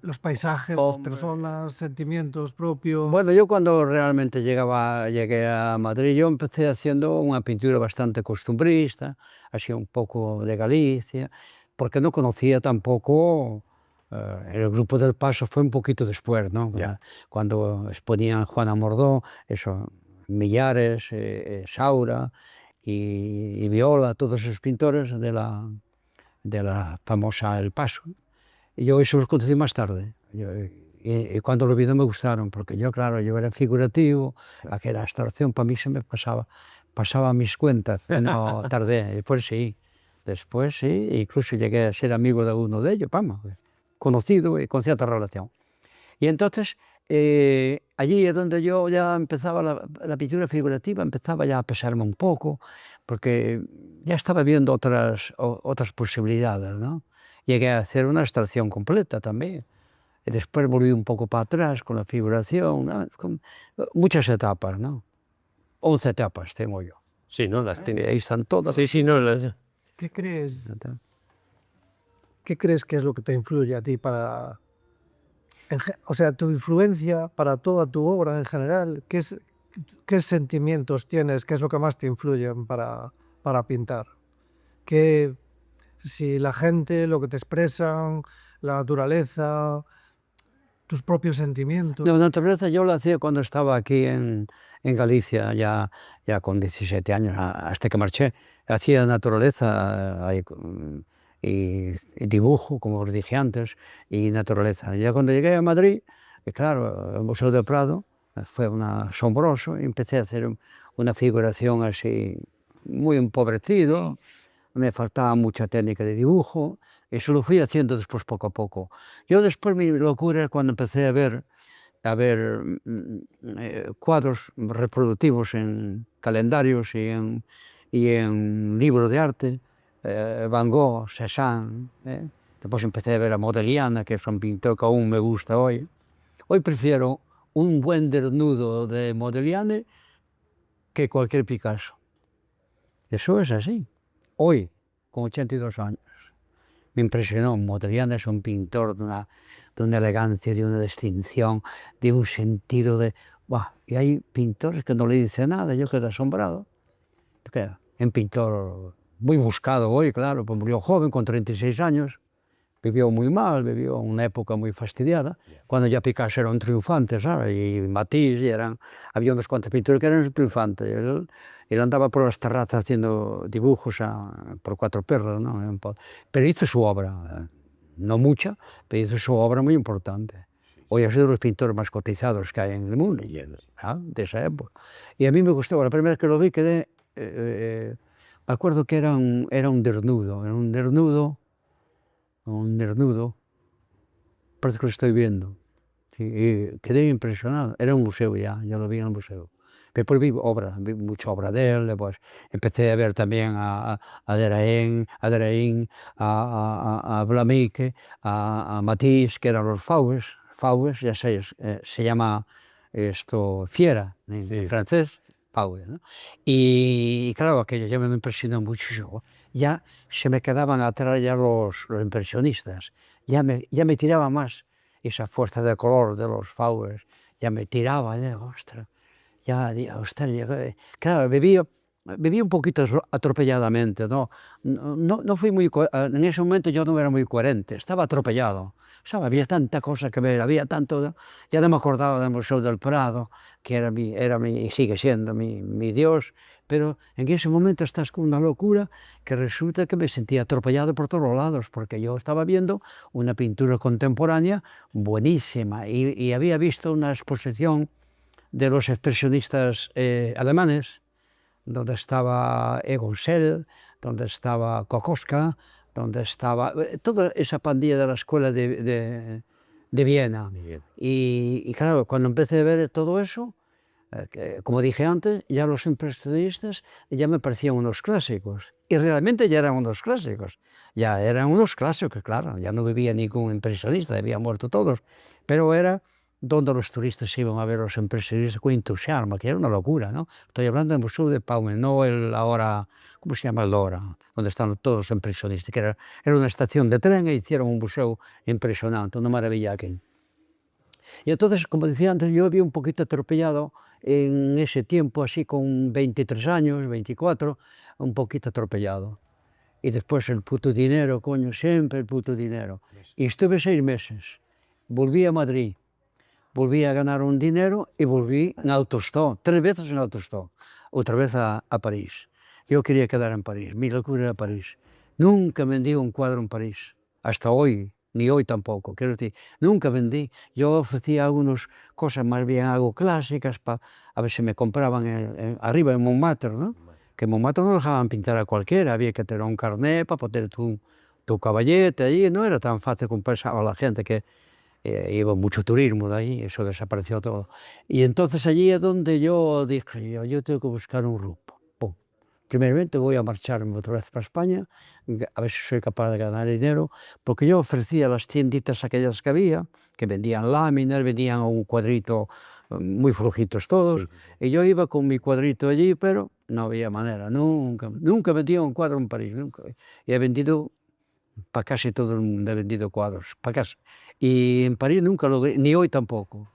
Los paisajes, las Hombre. personas, sentimientos propios. Bueno, yo cuando realmente llegué a Madrid, yo empecé haciendo una pintura bastante costumbrista, así un poco de Galicia, porque no conocía tampoco, el Grupo del Paso fue un poquito después, ¿no? Ya. Cuando exponían Juana Mordó, eso, Millares, Saura y Viola, todos esos pintores de la famosa El Paso. Y yo eso los conocí más tarde. Y cuando lo vi no me gustaron, porque yo, claro, yo era figurativo, aquella abstracción para mí se me pasaba mis cuentas, no tardé, después sí, incluso llegué a ser amigo de uno de ellos, vamos, conocido y con cierta relación. Y entonces, allí es donde yo ya empezaba la pintura figurativa, empezaba ya a pesarme un poco, porque ya estaba viendo otras posibilidades, ¿no? Llegué a hacer una abstracción completa también. Y después volví un poco para atrás con la figuración, ¿no? Con muchas etapas, ¿no? 11 etapas tengo yo. Sí, ¿no? Ahí están todas. Sí, no, las... ¿Qué crees que es lo que te influye a ti para... o sea, tu influencia para toda tu obra en general, ¿qué sentimientos tienes? ¿Qué es lo que más te influyen para pintar? Si la gente, lo que te expresan, la naturaleza, tus propios sentimientos. La naturaleza yo la hacía cuando estaba aquí en Galicia, ya con 17 años, hasta que marché. Hacía naturaleza y dibujo, como os dije antes, y naturaleza. Ya cuando llegué a Madrid, claro, el Museo del Prado fue asombroso, y empecé a hacer una figuración así muy empobrecido, me faltaba mucha técnica de dibujo, eso lo fui haciendo después poco a poco. Yo después mi locura es cuando empecé a ver cuadros reproductivos en calendarios y en libros de arte, Van Gogh, Cézanne. Después empecé a ver a Modigliani, que es un pintor que aún me gusta hoy. Hoy prefiero un buen desnudo de Modigliani que cualquier Picasso. Eso es así. Hoy, con 82 años, me impresionó. Modigliani es un pintor de una elegancia, de una distinción, de un sentido de... Bah, y hay pintores que no le dicen nada, yo quedé asombrado. Un pintor muy buscado hoy, claro, pues murió joven, con 36 años, vivió muy mal, vivió una época muy fastidiada, cuando ya Picasso era un triunfante, ¿sabes? Y Matisse, había unos cuantos pintores que eran triunfantes. Él andaba por las terrazas haciendo dibujos por cuatro perros, ¿no? Pero hizo su obra, no mucha, pero hizo su obra muy importante. Hoy ha sido de los pintores más cotizados que hay en el mundo, de esa época. Y a mí me gustó, la primera vez que lo vi quedé, me acuerdo que era un desnudo, parece que lo estoy viendo. Sí, y quedé impresionado, era un museo ya lo vi en el museo. Después vi mucha obra de él, después empecé a ver también a Derain, a Vlaminck, a Matisse, que eran los fauves, ya sabéis, se llama esto fiera en francés, fauve, ¿no? Y claro, aquello ya me impresionó mucho. Ya se me quedaban atrás ya los impresionistas, ya me tiraba más esa fuerza de color de los fauves, ya me tiraba, ostras. Claro, viví un poquito atropelladamente, ¿no? No fui en ese momento yo no era muy coherente, estaba atropellado, ¿sabes? Había tanta cosa que ver, había tanto, ya no me acordaba del Museo del Prado, que y sigue siendo mi Dios, pero en ese momento estás con una locura que resulta que me sentía atropellado por todos lados, porque yo estaba viendo una pintura contemporánea buenísima y había visto una exposición de los expresionistas alemanes, donde estaba Egon Schiele, donde estaba Kokoschka, donde estaba toda esa pandilla de la escuela de Viena. Y claro, cuando empecé a ver todo eso, como dije antes, ya los impresionistas ya me parecían unos clásicos. Y realmente ya eran unos clásicos. Ya eran unos clásicos, claro. Ya no vivía ningún impresionista, habían muerto todos. Pero era donde los turistas iban a ver los impresionistas con entusiasmo, que era una locura, ¿no? Estoy hablando del Museo de Paume, no el ahora, ¿cómo se llama el ahora? Donde están todos los impresionistas, que era una estación de tren e hicieron un museo impresionante, una maravilla aquí. Y entonces, como decía antes, yo había un poquito atropellado en ese tiempo, así con 23 años, 24, un poquito atropellado. Y después el puto dinero, coño, siempre el puto dinero. Y estuve 6 meses, volví a Madrid, volví a ganar un dinero y volví en autostop, 3 veces en autostop, otra vez a París. Yo quería quedar en París, mi locura era París. Nunca vendí un cuadro en París, hasta hoy, ni hoy tampoco, quiero decir, nunca vendí. Yo ofrecía algunas cosas más bien algo clásicas, a ver si me compraban arriba en Montmartre, ¿no? Que en Montmartre no dejaban pintar a cualquiera, había que tener un carnet para poner tu caballete allí, no era tan fácil comprarse a la gente que iba mucho turismo de allí, eso desapareció todo. Y entonces allí es donde yo dije, yo tengo que buscar un rumbo. Pum. Primeramente voy a marcharme otra vez para España, a ver si soy capaz de ganar dinero, porque yo ofrecía las tienditas aquellas que había, que vendían láminas, vendían un cuadrito, muy flojitos todos, y yo iba con mi cuadrito allí, pero no había manera, nunca vendía un cuadro en París, nunca. Y he vendido, para casi todo el mundo he vendido cuadros, para casi. Y en París nunca ni hoy tampoco.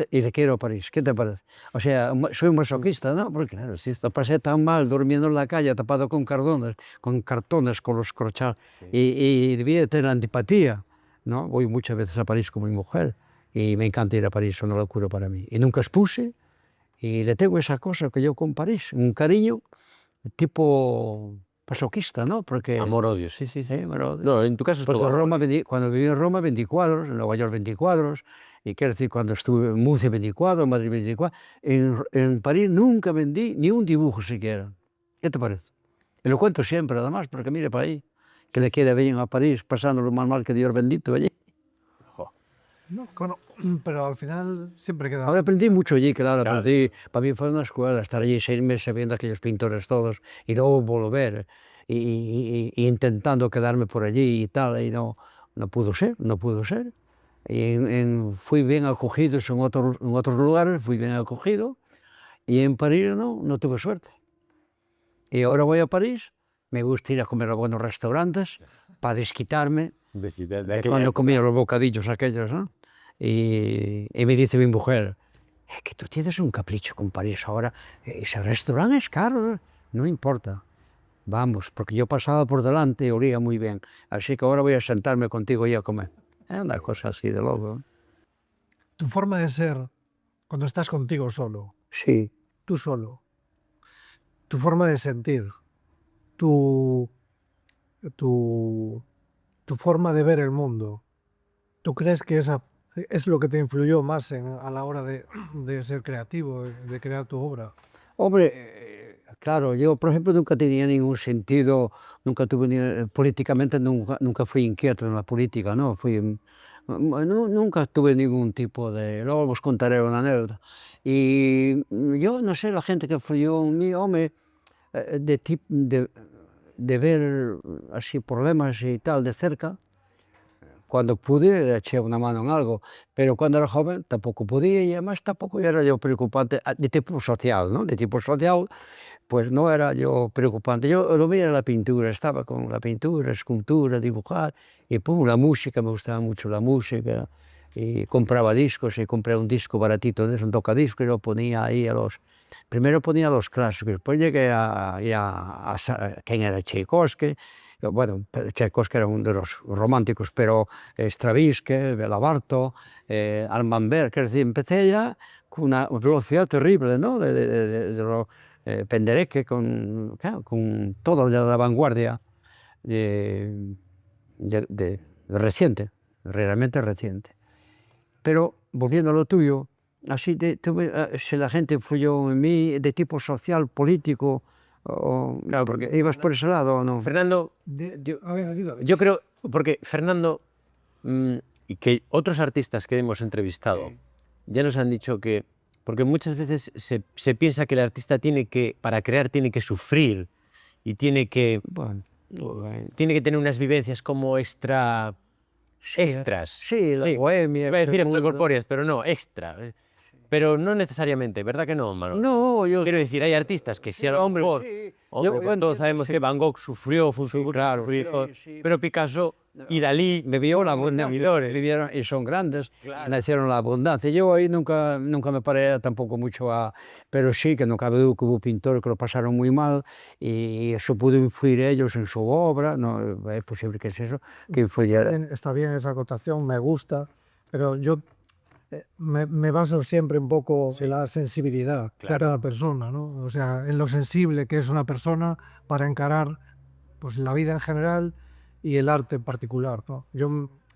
Y le quiero a París, ¿qué te parece? O sea, soy un masoquista, ¿no? Porque claro, si esto pasé tan mal durmiendo en la calle, tapado con cartones, con los crochás, y debía tener antipatía, ¿no? Voy muchas veces a París con mi mujer y me encanta ir a París, es una locura para mí. Y nunca expuse, y le tengo esa cosa que yo con París, un cariño tipo masoquista, ¿no? Porque Amor-odio, sí. bueno, No, en tu caso es porque todo. cuando viví en Roma vendí cuadros, en Nueva York vendí cuadros, y quiero decir, cuando estuve en Murcia vendí cuadros, en Madrid vendí cuadros, en París nunca vendí ni un dibujo siquiera. ¿Qué te parece? Y lo cuento siempre, además, porque mire para ahí, que le queda bien a París, pasando lo más mal que Dios bendito allí. No, pero al final siempre queda. Ahora aprendí mucho allí, claro, Claro. aprendí, para mí fue una escuela, estar allí 6 meses viendo a aquellos pintores todos, y luego volver, y intentando quedarme por allí y tal, y no pudo ser. Y fui bien acogido en otros lugares, fui bien acogido, y en París no tuve suerte. Y ahora voy a París, me gusta ir a comer a buenos restaurantes, para desquitarme De de aquella cuando época. comía los bocadillos aquellos, ¿no? Y me dice mi mujer, es que tú tienes un capricho con París ahora, ese restaurante es caro, ¿no? No importa, vamos, porque yo pasaba por delante y olía muy bien, así que ahora voy a sentarme contigo y a comer. Es una cosa así de loco. Tu forma de ser cuando estás contigo solo, Sí, tú solo, tu forma de sentir, tu, tu, tu forma de ver el mundo, ¿tú crees que esa es lo que te influyó más a la hora de ser creativo, de crear tu obra? hombre, claro, yo por ejemplo nunca tenía ningún sentido, nunca tuve políticamente nunca fui inquieto en la política, ¿no? Nunca tuve ningún tipo de, luego os contaré una anécdota. Y yo no sé, la gente que influyó en mí, hombre, de ver así problemas y tal de cerca, cuando pude le eché una mano en algo, pero cuando era joven tampoco podía y además tampoco era yo preocupante de tipo social, ¿no? De tipo social, pues no era yo preocupante. Yo lo mío era la pintura, estaba con la pintura, escultura, dibujar, y pum, la música, me gustaba mucho la música, y compraba discos, y compré un disco baratito de un tocadiscos, y lo ponía ahí primero ponía los clásicos, después llegué a quién era Tchaikovsky. Bueno, Tchaikovsky era uno de los románticos, pero Stravinsky, Béla Bartók, Armand Berg, es decir, empecé ya con una velocidad terrible, ¿no? Penderecki, claro, con todo de la vanguardia reciente, realmente reciente. Pero volviendo a lo tuyo, Así si la gente influyó en mí, de tipo social, político, o Claro, porque ibas por ese lado o no. Fernando, A ver, aquí, David. yo creo, porque Fernando y que otros artistas que hemos entrevistado ya nos han dicho que, porque muchas veces se piensa que el artista para crear tiene que sufrir y tiene que Bueno, tener unas vivencias como extras. sí, la bohemia, Iba a decir el mundo. extracorpóreas, pero no, extra. Pero no necesariamente, ¿verdad que no, Manolo? No, yo... Quiero decir, hay artistas que sí, a lo hombre, mejor, sí. hombre, Yo pues todos entiendo, sabemos sí. que Van Gogh sufrió, Claro, sufrió, sí. pero Picasso y Dalí Vivió la abundancia, abundancia, vivieron y son grandes, Claro. nacieron la abundancia. Yo ahí nunca me paré tampoco mucho a... Pero sí, que no cabe duda que hubo pintores que lo pasaron muy mal y eso pudo influir ellos en su obra, no es posible que es eso, que influyera. Está bien esa acotación, me gusta, pero yo me baso siempre un poco en la sensibilidad de Claro. cada persona, ¿no? O sea, en lo sensible que es una persona para encarar pues, la vida en general y el arte en particular, ¿no?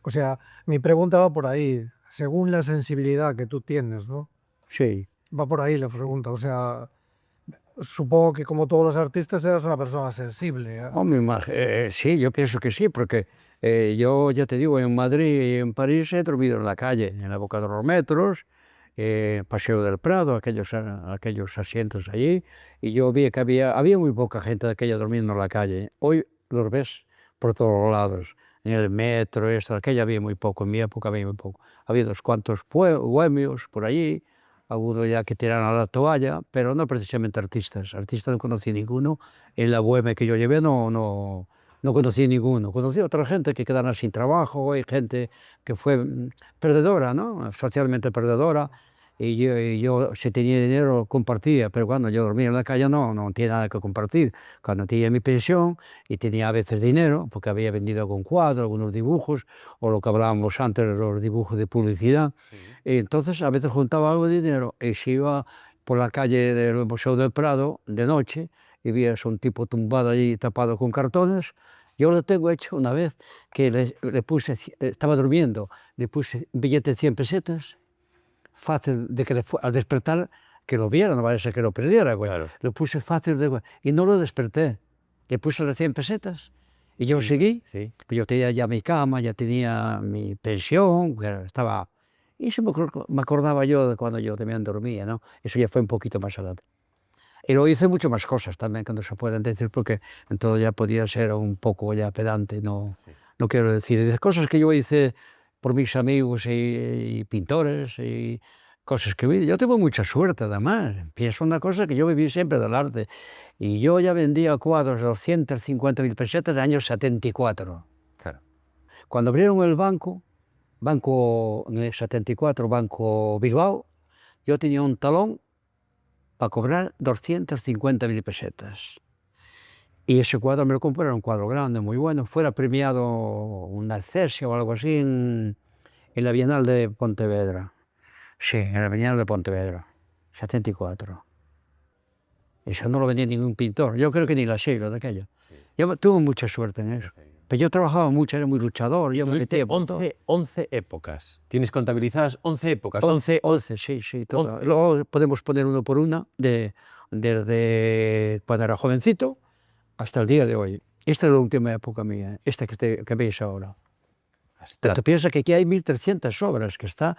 O sea, mi pregunta va por ahí, según la sensibilidad que tú tienes, ¿no? Sí. Va por ahí la pregunta, o sea, supongo que como todos los artistas eres una persona sensible. Hombre, sí, yo pienso que sí, porque yo ya te digo, en Madrid y en París he dormido en la calle, en la Boca de los Metros, Paseo del Prado, aquellos asientos allí, y yo vi que había muy poca gente de aquella durmiendo en la calle. Hoy los ves por todos lados, en el metro, aquella había muy poco, en mi época había muy poco. Había unos cuantos bohemios por allí, algunos ya que tiraron a la toalla, pero no precisamente artistas. Artistas no conocí ninguno. En la bohemia que yo llevé no conocí ninguno. Conocí a otra gente que quedaron sin trabajo, hay gente que fue perdedora, ¿no? Socialmente perdedora. Y yo, si tenía dinero, compartía, pero cuando yo dormía en la calle no tenía nada que compartir. Cuando tenía mi pensión y tenía a veces dinero, porque había vendido algún cuadro, algunos dibujos, o lo que hablábamos antes, los dibujos de publicidad, y entonces a veces juntaba algo de dinero y se iba por la calle del Museo del Prado de noche y veías un tipo tumbado allí tapado con cartones. Yo lo tengo hecho una vez que le puse, estaba durmiendo, le puse un billete de 100 pesetas, fácil de que al despertar que lo viera, no vaya a ser que lo perdiera, güey. Claro. Lo puse fácil y no lo desperté. Le puse las 100 pesetas y yo seguí. Sí. Pues yo tenía ya mi cama, ya tenía mi pensión, estaba... Y eso me acordaba yo de cuando yo también dormía, ¿no? Eso ya fue un poquito más adelante. Y luego hice mucho más cosas también que no se pueden decir porque en todo ya podía ser un poco ya pedante, no quiero decir. De cosas que yo hice por mis amigos y pintores y cosas que vi. Yo tuve mucha suerte además. Pienso una cosa que yo viví siempre del arte. Y yo ya vendía cuadros de 250.000 pesetas en el año 74. Claro. Cuando abrieron el banco en el 74, Banco Bilbao, yo tenía un talón para cobrar 250.000 pesetas. Y ese cuadro me lo compré, era un cuadro grande, muy bueno. Fuera premiado un Arcesia o algo así en la Bienal de Pontevedra. Sí, en la Bienal de Pontevedra, 74. Eso no lo vendía ningún pintor. Yo creo que ni la Sheila de aquello. Yo tuve mucha suerte en eso. Pero yo trabajaba mucho, era muy luchador. Yo me metía por todo. 11 épocas. Tienes contabilizadas 11 épocas. 11, sí, todo. 11. Luego podemos poner uno por una, desde cuando era jovencito hasta el día de hoy. Esta es la última época mía, esta que veis ahora. Tú piensas que aquí hay 1.300 obras, que están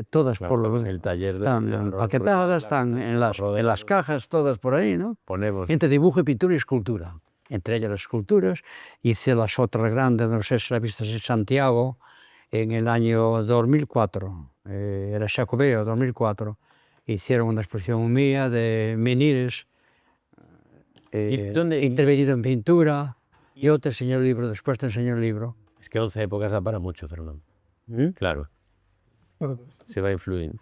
todas Claro, por en el taller están empaquetadas, están en las cajas, todas por ahí, ¿no? Ponemos. Entre dibujo, pintura y escultura. Entre ellas las esculturas. Hice las otras grandes, no sé si la viste en Santiago, en el año 2004. Era Xacobeo, 2004. Hicieron una exposición mía de menires, intervenido en pintura, y yo te enseñé el libro, después te enseñé el libro. Es que 11 épocas da para mucho, Fernando. Claro, se va a influir.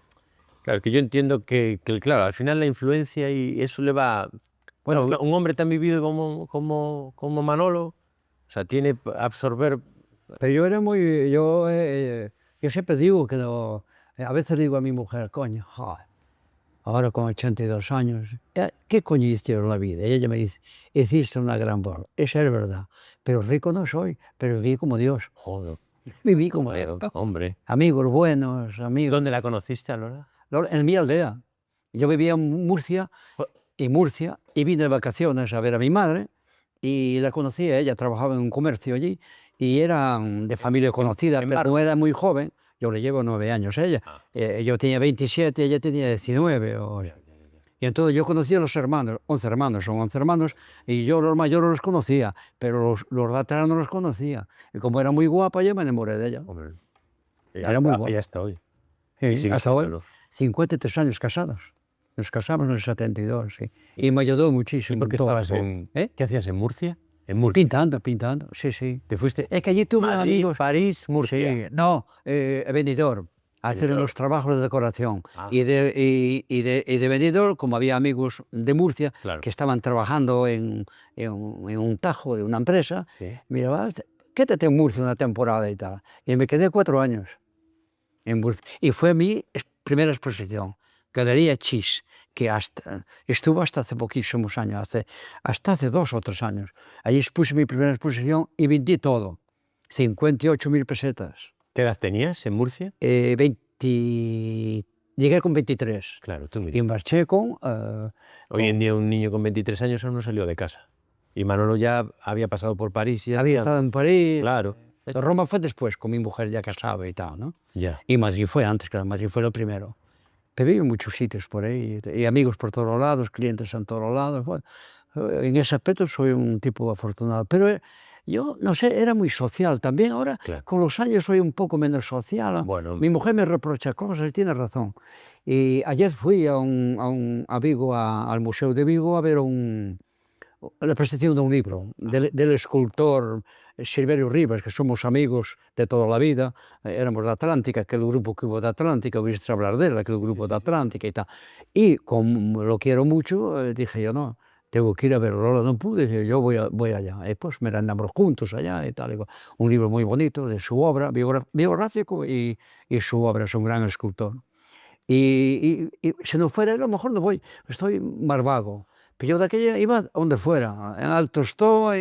Claro, que yo entiendo que, claro, al final la influencia y eso le va... Bueno, un hombre tan vivido como Manolo, o sea, tiene absorber... Pero yo era muy... Yo siempre digo que a veces digo a mi mujer, coño, joder, ahora con 82 años, ¿qué coño hiciste en la vida? Y ella me dice, hiciste una gran bola. Esa es verdad. Pero rico no soy, pero viví como Dios. Joder. Viví como Dios. Hombre. Amigos buenos, amigos. ¿Dónde la conociste, Alora? en mi aldea. Yo vivía en Murcia, y vine de vacaciones a ver a mi madre y la conocí, ella trabajaba en un comercio allí y era de familia conocida, en pero Barco. no era muy joven. Yo le llevo 9 años a ella. Ah. Yo tenía 27, ella tenía 19. Y entonces yo conocía a los hermanos, 11 hermanos, son 11 hermanos, y yo los mayores los conocía, pero los de atrás no los conocía. Y como era muy guapa, yo me enamoré de ella. Hombre. Era muy guapo. Y hasta hoy. Sí, Y sigue hasta hoy, siéndolo. 53 años casados. Nos casamos en el 72, sí. Y me ayudó ¿Y muchísimo. por qué todo. estabas en... ¿Eh? ¿Qué hacías en Murcia? En Murcia. Pintando, sí, sí. ¿Te fuiste? Es que allí tuve Madrid, amigos. París, Murcia. Sí, no, Benidorm, a hacer Benidorm. los trabajos de decoración. Ah. Y de Benidorm, como había amigos de Murcia Claro. que estaban trabajando en un tajo de una empresa, Sí. mira, vas, quédate en Murcia una temporada y tal. Y me quedé 4 años en Murcia. Y fue mi primera exposición, Galería Chis, que estuvo hasta hace poquísimos años, hasta hace 2 o 3 años. Allí expuse mi primera exposición y vendí todo, 58.000 pesetas. ¿Qué edad tenías en Murcia? 20... Llegué con 23 Claro, tú y mira. marché con... Hoy en día un niño con 23 años aún no salió de casa. Y Manolo ya había pasado por París y ya había tenía- estado en París. Claro. Roma fue después, con mi mujer ya casada y tal, ¿no? Ya. Y Madrid fue antes, claro, Madrid fue lo primero. Pero viví en muchos sitios por ahí, y amigos por todos lados, clientes en todos lados. Bueno, en ese aspecto soy un tipo afortunado. Pero yo, no sé, era muy social también. Ahora, Claro. con los años, soy un poco menos social. Bueno. Mi mujer me reprocha cosas y tiene razón. Y ayer fui a Vigo, al Museo de Vigo, a ver la presentación de un libro del escultor Silverio Rivas, que somos amigos de toda la vida. Éramos de Atlántica, aquel grupo que hubo de Atlántica, oíste hablar de él, aquel grupo de Atlántica y tal. Y como lo quiero mucho, dije yo, no, tengo que ir a verlo. Ahora no pude, dije, yo voy allá. Y pues me andamos juntos allá y tal. Un libro muy bonito de su obra, biográfico, y su obra, es un gran escultor. Y si no fuera él, a lo mejor no voy, estoy más vago. Pero yo de aquella iba a donde fuera, en Alto Esto,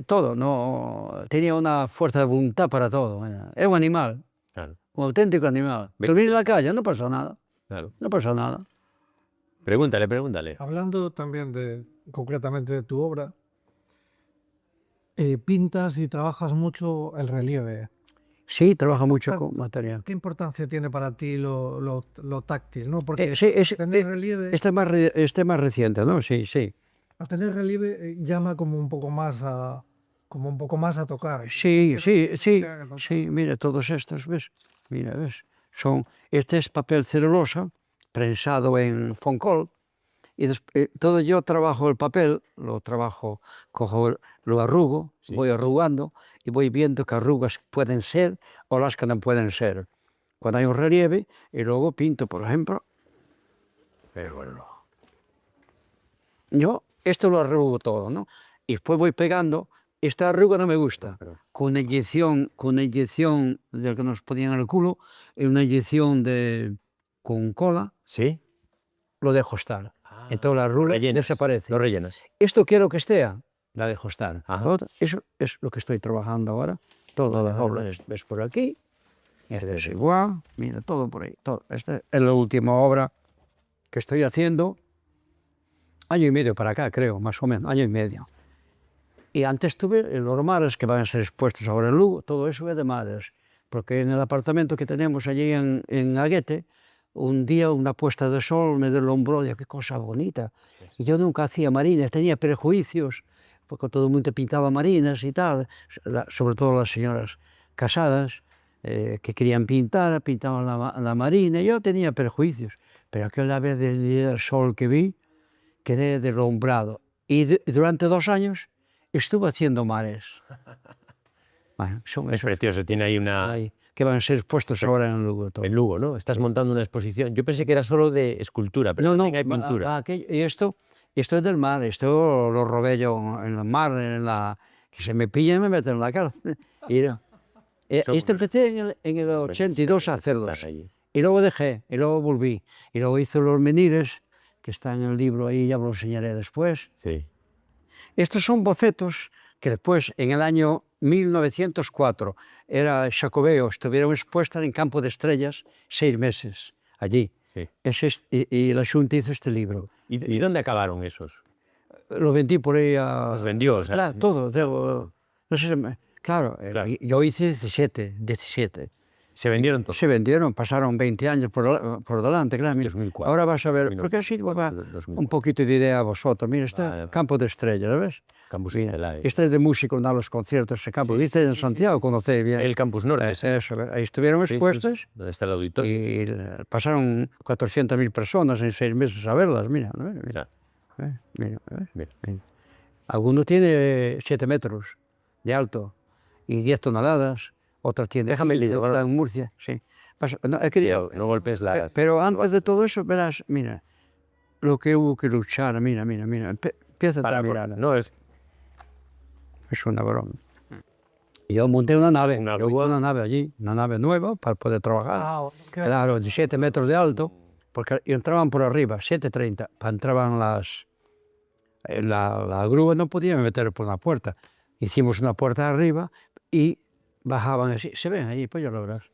todo, no, tenía una fuerza de voluntad para todo. Era un animal, Claro. un auténtico animal. Ve- Dormir en la calle, no pasa nada, Claro. no pasa nada. Pregúntale. Hablando también concretamente de tu obra, pintas y trabajas mucho el relieve. Sí, trabaja mucho Claro. con material. ¿Qué importancia tiene para ti lo táctil, ¿no? Porque Sí, tener relieve, este es más reciente, ¿no? Sí, sí. al tener relieve llama como un poco más a tocar. Sí, sí, sí, Claro, no. sí, mira, todos estos, ¿ves? Mira, ¿ves? Este es papel celulosa prensado en Foncol, y todo yo trabajo el papel, lo arrugo, Sí. voy arrugando y voy viendo qué arrugas pueden ser o las que no pueden ser. Cuando hay un relieve, y luego pinto, por ejemplo, yo esto lo arrugo todo, ¿no? Y después voy pegando, esta arruga no me gusta. Con una inyección del que nos ponían en el culo, y una inyección con cola, ¿Sí? lo dejo estar. Entonces la arruga desaparece. Lo rellenas. Esto quiero que esté, la dejo estar. Ajá. Eso es lo que estoy trabajando ahora. Todas las obras, ves por aquí, este es igual, mira, todo por ahí. Todo. Esta es la última obra que estoy haciendo. Año y medio para acá, creo, más o menos, año y medio. Y antes tuve los mares que van a ser expuestos ahora en Lugo, todo eso es de mares. Porque en el apartamento que tenemos allí en Aguete, un día una puesta de sol me deslumbró, qué cosa bonita. Y yo nunca hacía marinas, tenía prejuicios, porque todo el mundo pintaba marinas y tal, sobre todo las señoras casadas que querían pintaban la marina, y yo tenía prejuicios. Pero aquella vez del sol que vi, quedé deslumbrado. Y durante 2 años estuve haciendo mares. Bueno, Es precioso, tiene ahí una... que van a ser expuestos ahora en Lugo. Todo. En Lugo, ¿no? Estás montando una exposición. Yo pensé que era solo de escultura, pero también hay pintura. Y esto es del mar, esto lo robé yo en el mar, que se me pillan y me meten en la cárcel. Esto empecé en el 82 a hacerlos. Y luego dejé, y luego volví. Y luego hice los menires, que están en el libro ahí, ya lo enseñaré después. Sí. Estos son bocetos que después, en el año 1904, era Xacobeo, estuvieron expuestas en Campo de Estrellas 6 meses. allí. Sí. Y la Xunta hizo este libro. ¿Y dónde acabaron esos? Lo vendí por ahí a... Los vendió, o sea, Claro, sí. todo. No sé, claro, Claro. yo hice 17. Se vendieron todos. Se vendieron, pasaron 20 años por delante, claro. Mira, 2004. ahora vas a ver, porque así va 2004. un poquito de idea a vosotros. Mira, está Vale. Campo de Estrellas, ¿ves? Campus Mira, Estelae. este es de músico, da los conciertos, ese campo. ¿Viste en Santiago? Conocéis bien. El Campus Norte. Eso, ahí estuvieron Sí, sí, expuestos sí. ¿Dónde está el auditorio? y pasaron 400.000 personas en 6 meses a verlas. Mira, ¿no? O sea, Mira. mira. Alguno tiene 7 metros de alto y 10 toneladas. Otra tiene... Déjame el lío, ¿verdad? en Murcia, sí. No, es que, Sí, no golpes la... pero antes de todo eso, verás, mira, lo que hubo que luchar, mira. Empieza a mirar. No, es... Es una broma. Yo monté una nave, Una yo hubo una nave allí, una nave nueva para poder trabajar. Claro, de 7 metros de alto, porque entraban por arriba, 7,30, entraban la grúa no podían meter por la puerta. Hicimos una puerta arriba y bajaban así. Se ven allí, pues ya lo verás.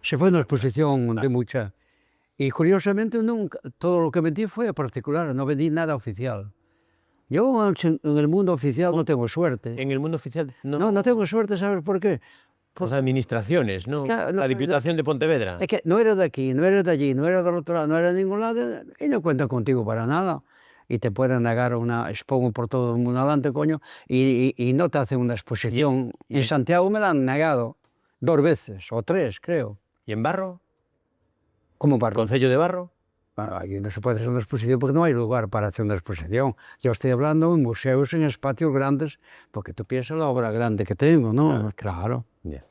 Se fue una exposición de mucha. Y curiosamente nunca, todo lo que vendí fue particular, no vendí nada oficial. Yo en el mundo oficial no tengo suerte. En el mundo oficial No tengo suerte, ¿sabes por qué? Las administraciones, ¿no? Claro, no La soy Diputación de Pontevedra. Es que no era de aquí, no era de allí, no era del otro lado, no era de ningún lado, y no cuentan contigo para nada. Y te pueden negar una, expongo por todo el mundo adelante, coño, y no te hacen una exposición. En Santiago me la han negado 2 veces, o 3, creo. ¿Y en Barro? ¿Cómo para? ¿Concello de Barro? Bueno, aquí no se puede hacer una exposición porque no hay lugar para hacer una exposición. Yo estoy hablando en museos, en espacios grandes, porque tú piensas la obra grande que tengo, ¿no? Claro. Ya.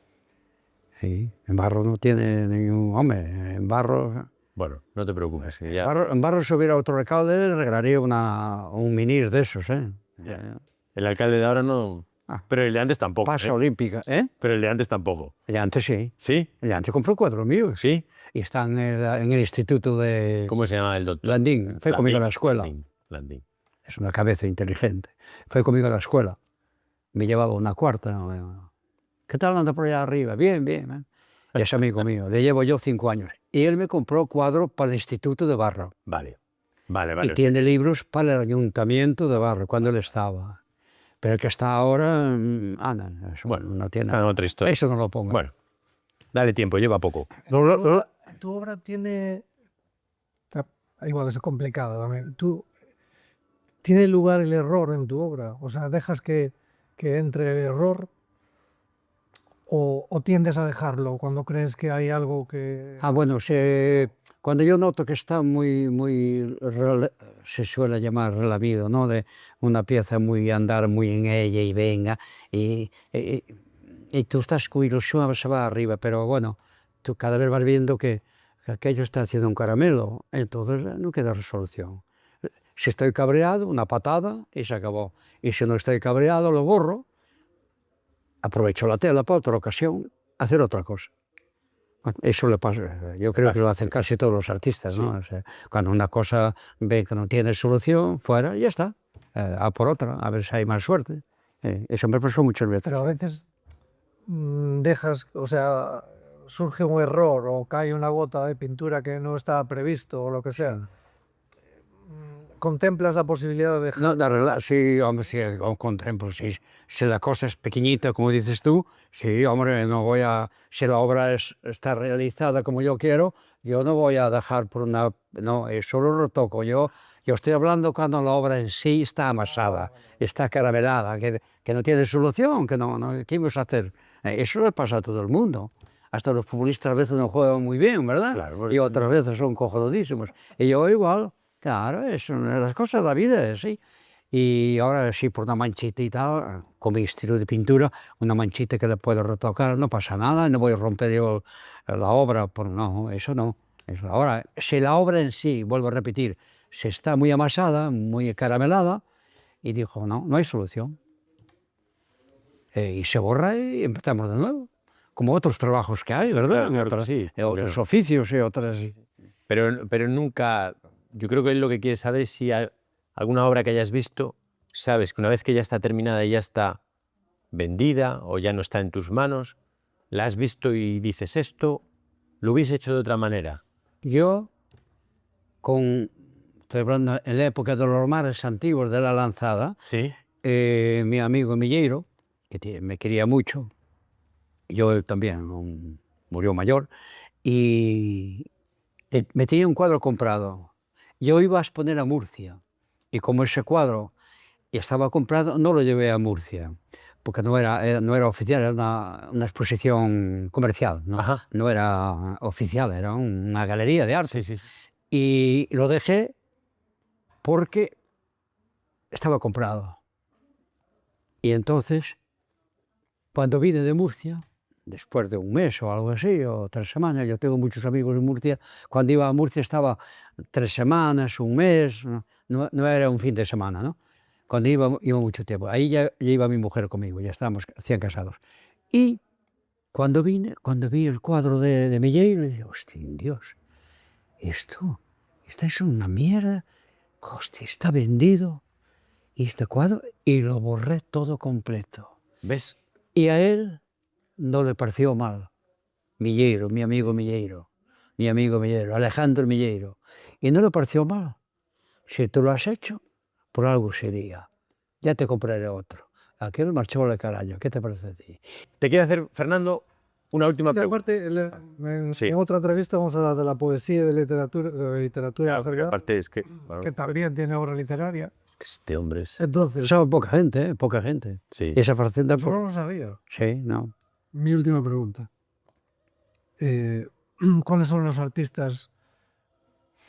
Sí, en Barro no tiene ningún... Hombre, en Barro... Bueno, no te preocupes. Que ya... En Barro si hubiera otro recaude, regalaría un minir de esos, ¿eh? Ya. El alcalde de ahora no... Ah. Pero el de antes tampoco. Pasa olímpica, ¿eh? Pero el de antes tampoco. El de antes sí. ¿Sí? El de antes compró 4 míos. ¿Sí? Y está en el instituto de ¿Cómo se llama el doctor? Landín. Fue conmigo a la escuela. Landín. Es una cabeza inteligente. Fue conmigo a la escuela. Me llevaba una cuarta. ¿Qué tal anda por allá arriba? Bien. Y es amigo mío. Le llevo yo 5 años. Y él me compró cuadros para el instituto de Barro. Vale. Y tiene libros para el ayuntamiento de Barro, cuando él estaba. Pero el que está ahora, anda, Bueno, no tiene. está en otra historia. Eso no lo pongo. Bueno, dale tiempo, lleva poco. Tu obra tiene... Igual es complicado también. ¿Tiene lugar el error en tu obra? O sea, ¿dejas que entre el error o tiendes a dejarlo cuando crees que hay algo que... Bueno, cuando yo noto que está se suele llamar relamido, ¿no? De una pieza muy andar muy en ella y venga, y tú estás con ilusión, se va arriba, pero bueno, tú cada vez vas viendo que aquello está haciendo un caramelo, entonces no queda resolución. Si estoy cabreado, una patada y se acabó. Y si no estoy cabreado, lo borro, aprovecho la tela para otra ocasión, hacer otra cosa. Eso le pasa, yo creo que lo hacen casi todos los artistas, ¿no? O sea, cuando una cosa ve que no tiene solución, fuera, y ya está. A por otra, a ver si hay más suerte. Eso me pasó muchas veces. Pero a veces dejas, o sea, surge un error o cae una gota de pintura que no estaba previsto o lo que sea. ¿Contemplas la posibilidad de dejar? No, de arreglar, sí, hombre, sí, contemplo, sí. Si la cosa es pequeñita, como dices tú, sí, hombre, no voy a... Si la obra está realizada como yo quiero, yo no voy a dejar por una... No, eso lo retoco. Yo estoy hablando cuando la obra en sí está amasada, está caramelada, que no tiene solución, que no, ¿qué vamos a hacer? Eso le pasa a todo el mundo. Hasta los futbolistas a veces no juegan muy bien, ¿verdad? Claro, y otras veces son cojonudísimos. Y yo igual... Claro, es una de las cosas de la vida, sí. Y ahora sí, por una manchita y tal, con mi estilo de pintura, una manchita que le puedo retocar, no pasa nada, no voy a romper yo la obra, no, eso no. Ahora, si la obra en sí, vuelvo a repetir, se está muy amasada, muy caramelada, y dijo, no hay solución. Y se borra y empezamos de nuevo, como otros trabajos que hay, ¿verdad? Claro, sí, otros oficios y otras... Pero nunca... Yo creo que él lo que quiere saber es si hay alguna obra que hayas visto, sabes que una vez que ya está terminada y ya está vendida o ya no está en tus manos, la has visto y dices esto, lo hubiese hecho de otra manera? Yo, estoy hablando en la época de los mares antiguos de la lanzada, Sí. mi amigo Milleiro, me quería mucho, yo él también, murió mayor, y me tenía un cuadro comprado. Yo iba a exponer a Murcia, y como ese cuadro estaba comprado, no lo llevé a Murcia, porque no era oficial, era una exposición comercial, Ajá. no era oficial, era una galería de arte. Sí, sí. Y lo dejé porque estaba comprado. Y entonces, cuando vine de Murcia, después de un mes o algo así, o 3 semanas, yo tengo muchos amigos en Murcia, cuando iba a Murcia estaba 3 semanas, un mes, no era un fin de semana, ¿no? Cuando iba mucho tiempo. Ahí ya iba mi mujer conmigo, ya estábamos recién casados. Y cuando vi el cuadro de Milleiro, dije, hostia, Dios, esta es una mierda, hostia, está vendido, y este cuadro, y lo borré todo completo. ¿Ves? Y a él no le pareció mal. Milleiro, mi amigo Milleiro, Alejandro Milleiro. Y no le pareció mal. Si tú lo has hecho, por algo sería. Ya te compraré otro. Aquel marchó al carajo. ¿Qué te parece a ti? Te quiero hacer, Fernando, una última Y pregunta. aparte, Sí. en otra entrevista vamos a hablar de la poesía y de literatura Claro, en general, aparte es que, bueno, que también tiene obra literaria. este hombre es... Entonces, Eso poca gente, ¿eh? Poca gente. Sí. Esa faceta... yo no lo sabía. Sí, no. Mi última pregunta. ¿Cuáles son los artistas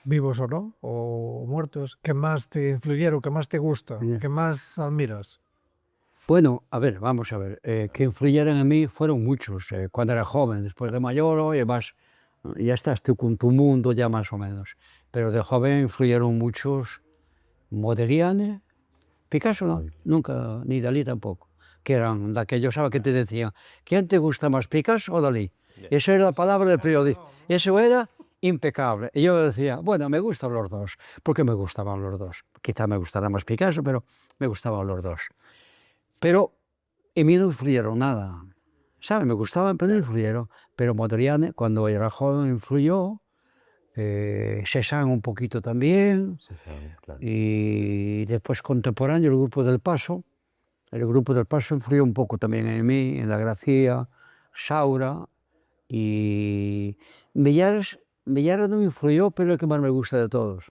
vivos o no, o muertos, que más te influyeron, que más te gustan, Ya. que más admiras? Bueno, a ver, vamos a ver. Que influyeron en mí fueron muchos. Cuando era joven, después de mayor, oye, ya estás tú con tu mundo ya más o menos. Pero de joven influyeron muchos. Modigliani, Picasso no, nunca, ni Dalí tampoco. Que eran de aquellos, ¿sabes qué te decían? ¿Quién te gusta más, Picasso o Dalí? Esa era la palabra del periodista. Eso era impecable. Y yo decía, bueno, me gustan los dos, porque me gustaban los dos. Quizá me gustara más Picasso, pero me gustaban los dos. Pero en mí no influyeron nada, ¿sabes? Me gustaban, pero no influyeron. Pero Modigliani, cuando era joven, influyó. Cézanne un poquito también. Sí, claro. Y después contemporáneo, el Grupo del Paso. El Grupo del Paso influyó un poco también en mí, en la grafía, Saura. Y Millares no me influyó, pero el que más me gusta de todos.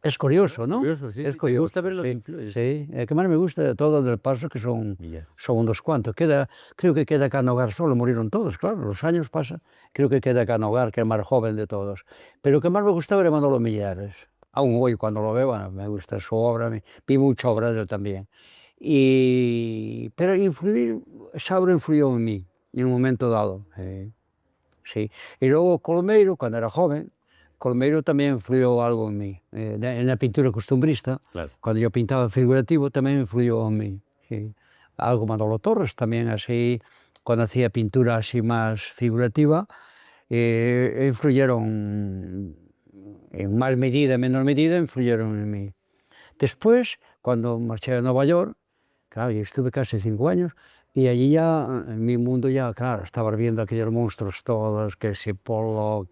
Es curioso, ¿no? Curioso, sí, Es sí. Me curioso. gusta ver lo que Sí, influye. sí, el que más me gusta de todos del Paso, que son Millares. unos cuantos. Creo que queda Canogar solo, murieron todos, claro, los años pasan. Creo que queda Canogar, que es el más joven de todos. Pero el que más me gustaba era Manolo Millares. Aún hoy, cuando lo veo, bueno, me gusta su obra, vi mucha obra de él también. Pero Saura influyó en mí, en un momento dado. Sí. Y luego Colmeiro, cuando era joven, Colmeiro también influyó algo en mí. En la pintura costumbrista, Claro. cuando yo pintaba figurativo, también influyó en mí. Sí. Algo Manolo Torres también, así, cuando hacía pintura así más figurativa, influyeron en más medida, en menor medida, influyeron en mí. Después, cuando marché a Nueva York, claro, yo estuve casi 5 años, y allí ya, en mi mundo ya, claro, estaba viendo aquellos monstruos todos, que si Pollock,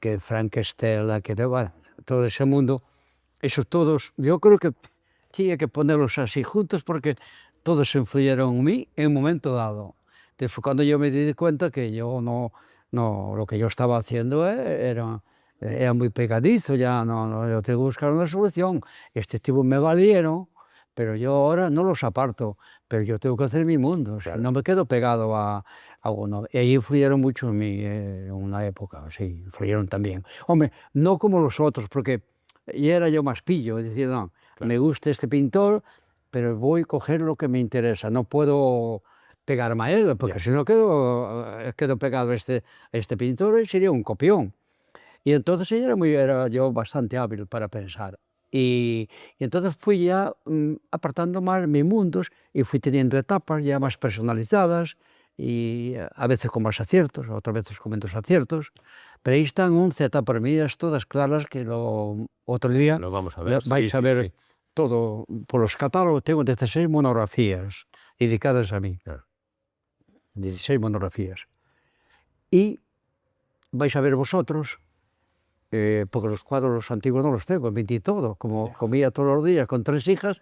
que Frank Stella, bueno, todo ese mundo, esos todos, yo creo que tenía que ponerlos así juntos porque todos influyeron en mí en un momento dado. Entonces fue cuando yo me di cuenta que yo no lo que yo estaba haciendo era muy pegadizo, ya yo tengo que buscar una solución. Este tipo me valieron, pero yo ahora no los aparto, pero yo tengo que hacer mi mundo, o sea, no me quedo pegado a uno. Y ahí influyeron mucho en mí, en una época, sí, influyeron también. Hombre, no como los otros, porque ya era yo más pillo, decía, no, Claro. me gusta este pintor, pero voy a coger lo que me interesa, no puedo pegarme a él, porque si no quedo pegado a este pintor y sería un copión. Y entonces era yo bastante hábil para pensar. Y entonces fui ya apartando más mis mundos y fui teniendo etapas ya más personalizadas y a veces con más aciertos, otras veces con menos aciertos. Pero ahí están 11 etapas mías, todas claras, que otro día Lo vamos a ver. vais Sí, a sí, ver sí. todo. Por los catálogos tengo 16 monografías dedicadas a mí. Claro. 16 monografías. Y vais a ver vosotros, porque los cuadros antiguos no los tengo, vendí todo, como comía todos los días con 3 hijas,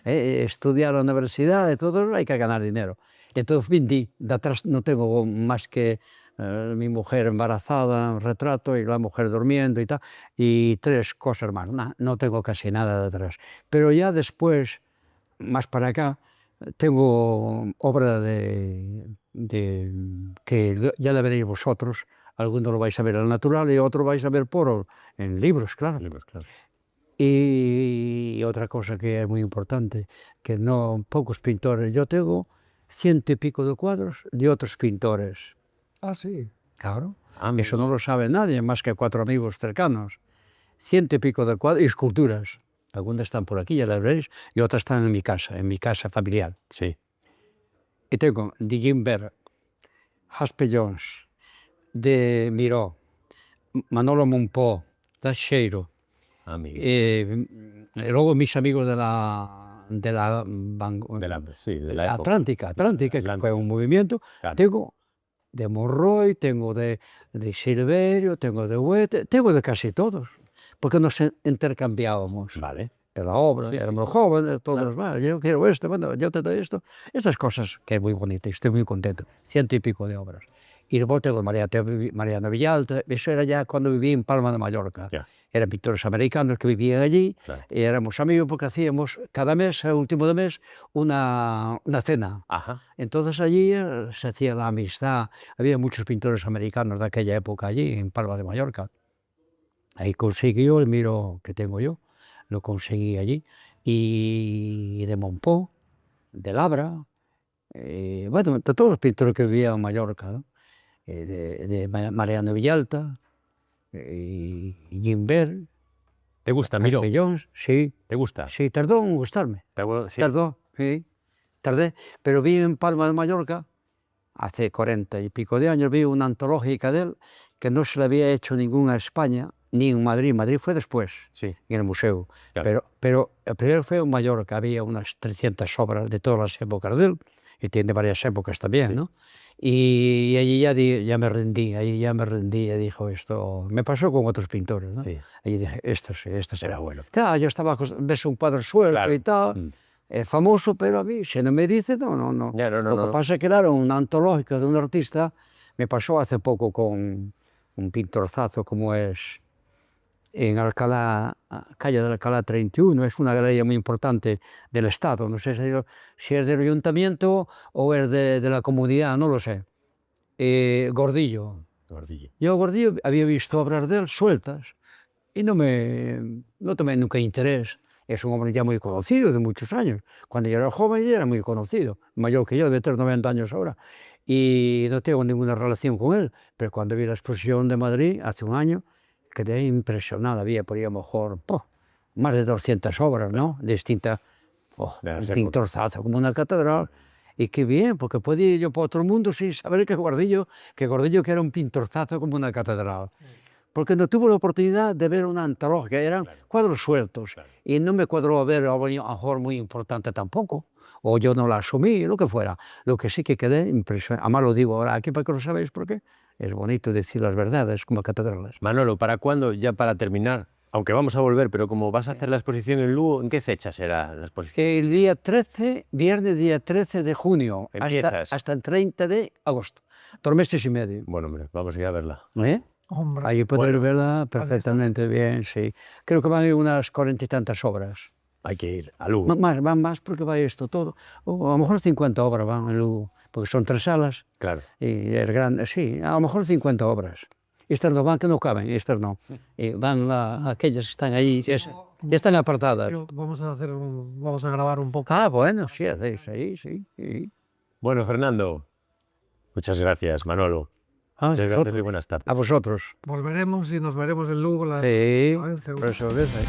estudiar a la universidad y todo, hay que ganar dinero. Entonces vendí, de atrás no tengo más que mi mujer embarazada, un retrato, y la mujer durmiendo y tal, y 3 cosas más, no tengo casi nada de atrás. Pero ya después, más para acá, tengo obra que ya la veréis vosotros, algunos lo vais a ver al natural y otro vais a ver en libros, claro. Libros, claro. Y otra cosa que es muy importante, que no pocos pintores, yo tengo 100 y pico de cuadros de otros pintores, Ah, sí. claro, Ah, eso no lo sabe nadie más que 4 amigos cercanos, 100 y pico de cuadros y esculturas, algunas están por aquí, ya las veréis, y otras están en mi casa familiar. sí. Y tengo de Guimbert, Jasper Jones, de Miró, Manolo Monpó, Teixeiro, Amigo. luego mis amigos de la De la época. Atlántica, que Atlántica. fue un movimiento. Claro. Tengo de Monroy, tengo de Silverio, tengo de Huete, tengo de casi todos, porque nos intercambiábamos. Vale. En la obra, Sí, sí, éramos sí. jóvenes, todos, "Va, yo quiero esto, bueno, yo te doy esto". Esas cosas que es muy bonito y estoy muy contento. 100 y pico de obras. Y luego tengo Mariano Villalta, eso era ya cuando viví en Palma de Mallorca. Ya. Eran pintores americanos que vivían allí, Claro. y éramos amigos porque hacíamos cada mes, al último de mes, una cena. Ajá. Entonces allí se hacía la amistad. Había muchos pintores americanos de aquella época allí, en Palma de Mallorca. Ahí conseguí el Miro que tengo yo, lo conseguí allí. Y de Monpó, de Labra, bueno, de todos los pintores que vivían en Mallorca, ¿no? De Mariano Villalta, y Guimbert, ¿Te gusta, Miro? Jasper Jones, sí, ¿Te gusta? sí, tardó en gustarme. Sí. Tardó, sí, tardé, pero vi en Palma de Mallorca, hace 40 y pico de años, vi una antológica de él que no se le había hecho ninguna a España, ni en Madrid. Madrid fue después, Sí. en el museo. Claro. Pero el primero fue en Mallorca, había unas 300 obras de todas las épocas de él, y tiene varias épocas también, Sí. ¿no? Y allí ya me rendí, y dijo esto, me pasó con otros pintores, ¿no? Sí. Allí dije, esto será Era bueno. Claro, yo estaba, ves un cuadro suelto Claro. y tal, Mm. famoso, pero a mí, si no me dice, no. Ya, no, Lo que pasa es que era una antológica de un artista, me pasó hace poco con un pintorzazo como es en Alcalá, calle de Alcalá 31, es una galería muy importante del Estado, no sé si es del ayuntamiento o es de la comunidad, no lo sé. Gordillo. Gordillo. Yo Gordillo había visto obras de él sueltas y no tomé nunca interés. Es un hombre ya muy conocido, de muchos años. Cuando yo era joven ya era muy conocido, mayor que yo, debe tener 90 años ahora. Y no tengo ninguna relación con él, pero cuando vi la exposición de Madrid hace un año, quedé impresionado. Había por ahí a lo mejor más de 200 obras, ¿no? Distintas. Un pintorzazo como una catedral. Y qué bien, porque puede ir yo por otro mundo sin saber que Gordillo que era un pintorzazo como una catedral. Porque no tuve la oportunidad de ver una antología, eran cuadros sueltos. Claro. Y no me cuadró ver algo a lo mejor muy importante tampoco. O yo no la asumí, lo que fuera. Lo que sí que quedé impresionado. Además lo digo ahora aquí para que lo sabéis, porque es bonito decir las verdades como catedrales. Manolo, ¿para cuándo, ya para terminar? Aunque vamos a volver, pero como vas a hacer la exposición en Lugo, ¿en qué fecha será la exposición? El día 13, viernes día 13 de junio, Empiezas. hasta el 30 de agosto. 2 meses y medio. Bueno, hombre, vamos a ir a verla. Hombre. Ahí podéis Bueno. verla perfectamente bien, sí. Creo que van a ir unas 40 y tantas obras. Hay que ir a Lugo. Van más porque va esto todo. O a lo mejor 50 obras van en Lugo, porque son 3 salas. Claro. Y es grande, sí, a lo mejor 50 obras. Estas no van, que no caben, estas no. Van aquellas que están ahí, ya están apartadas. Pero vamos a grabar un poco. Bueno, sí, hacéis ahí, sí. Bueno, Fernando, muchas gracias, Manolo. Muchas gracias y buenas tardes. A vosotros. Volveremos y nos veremos en Lugo. Sí, Seguro. por eso ves ahí.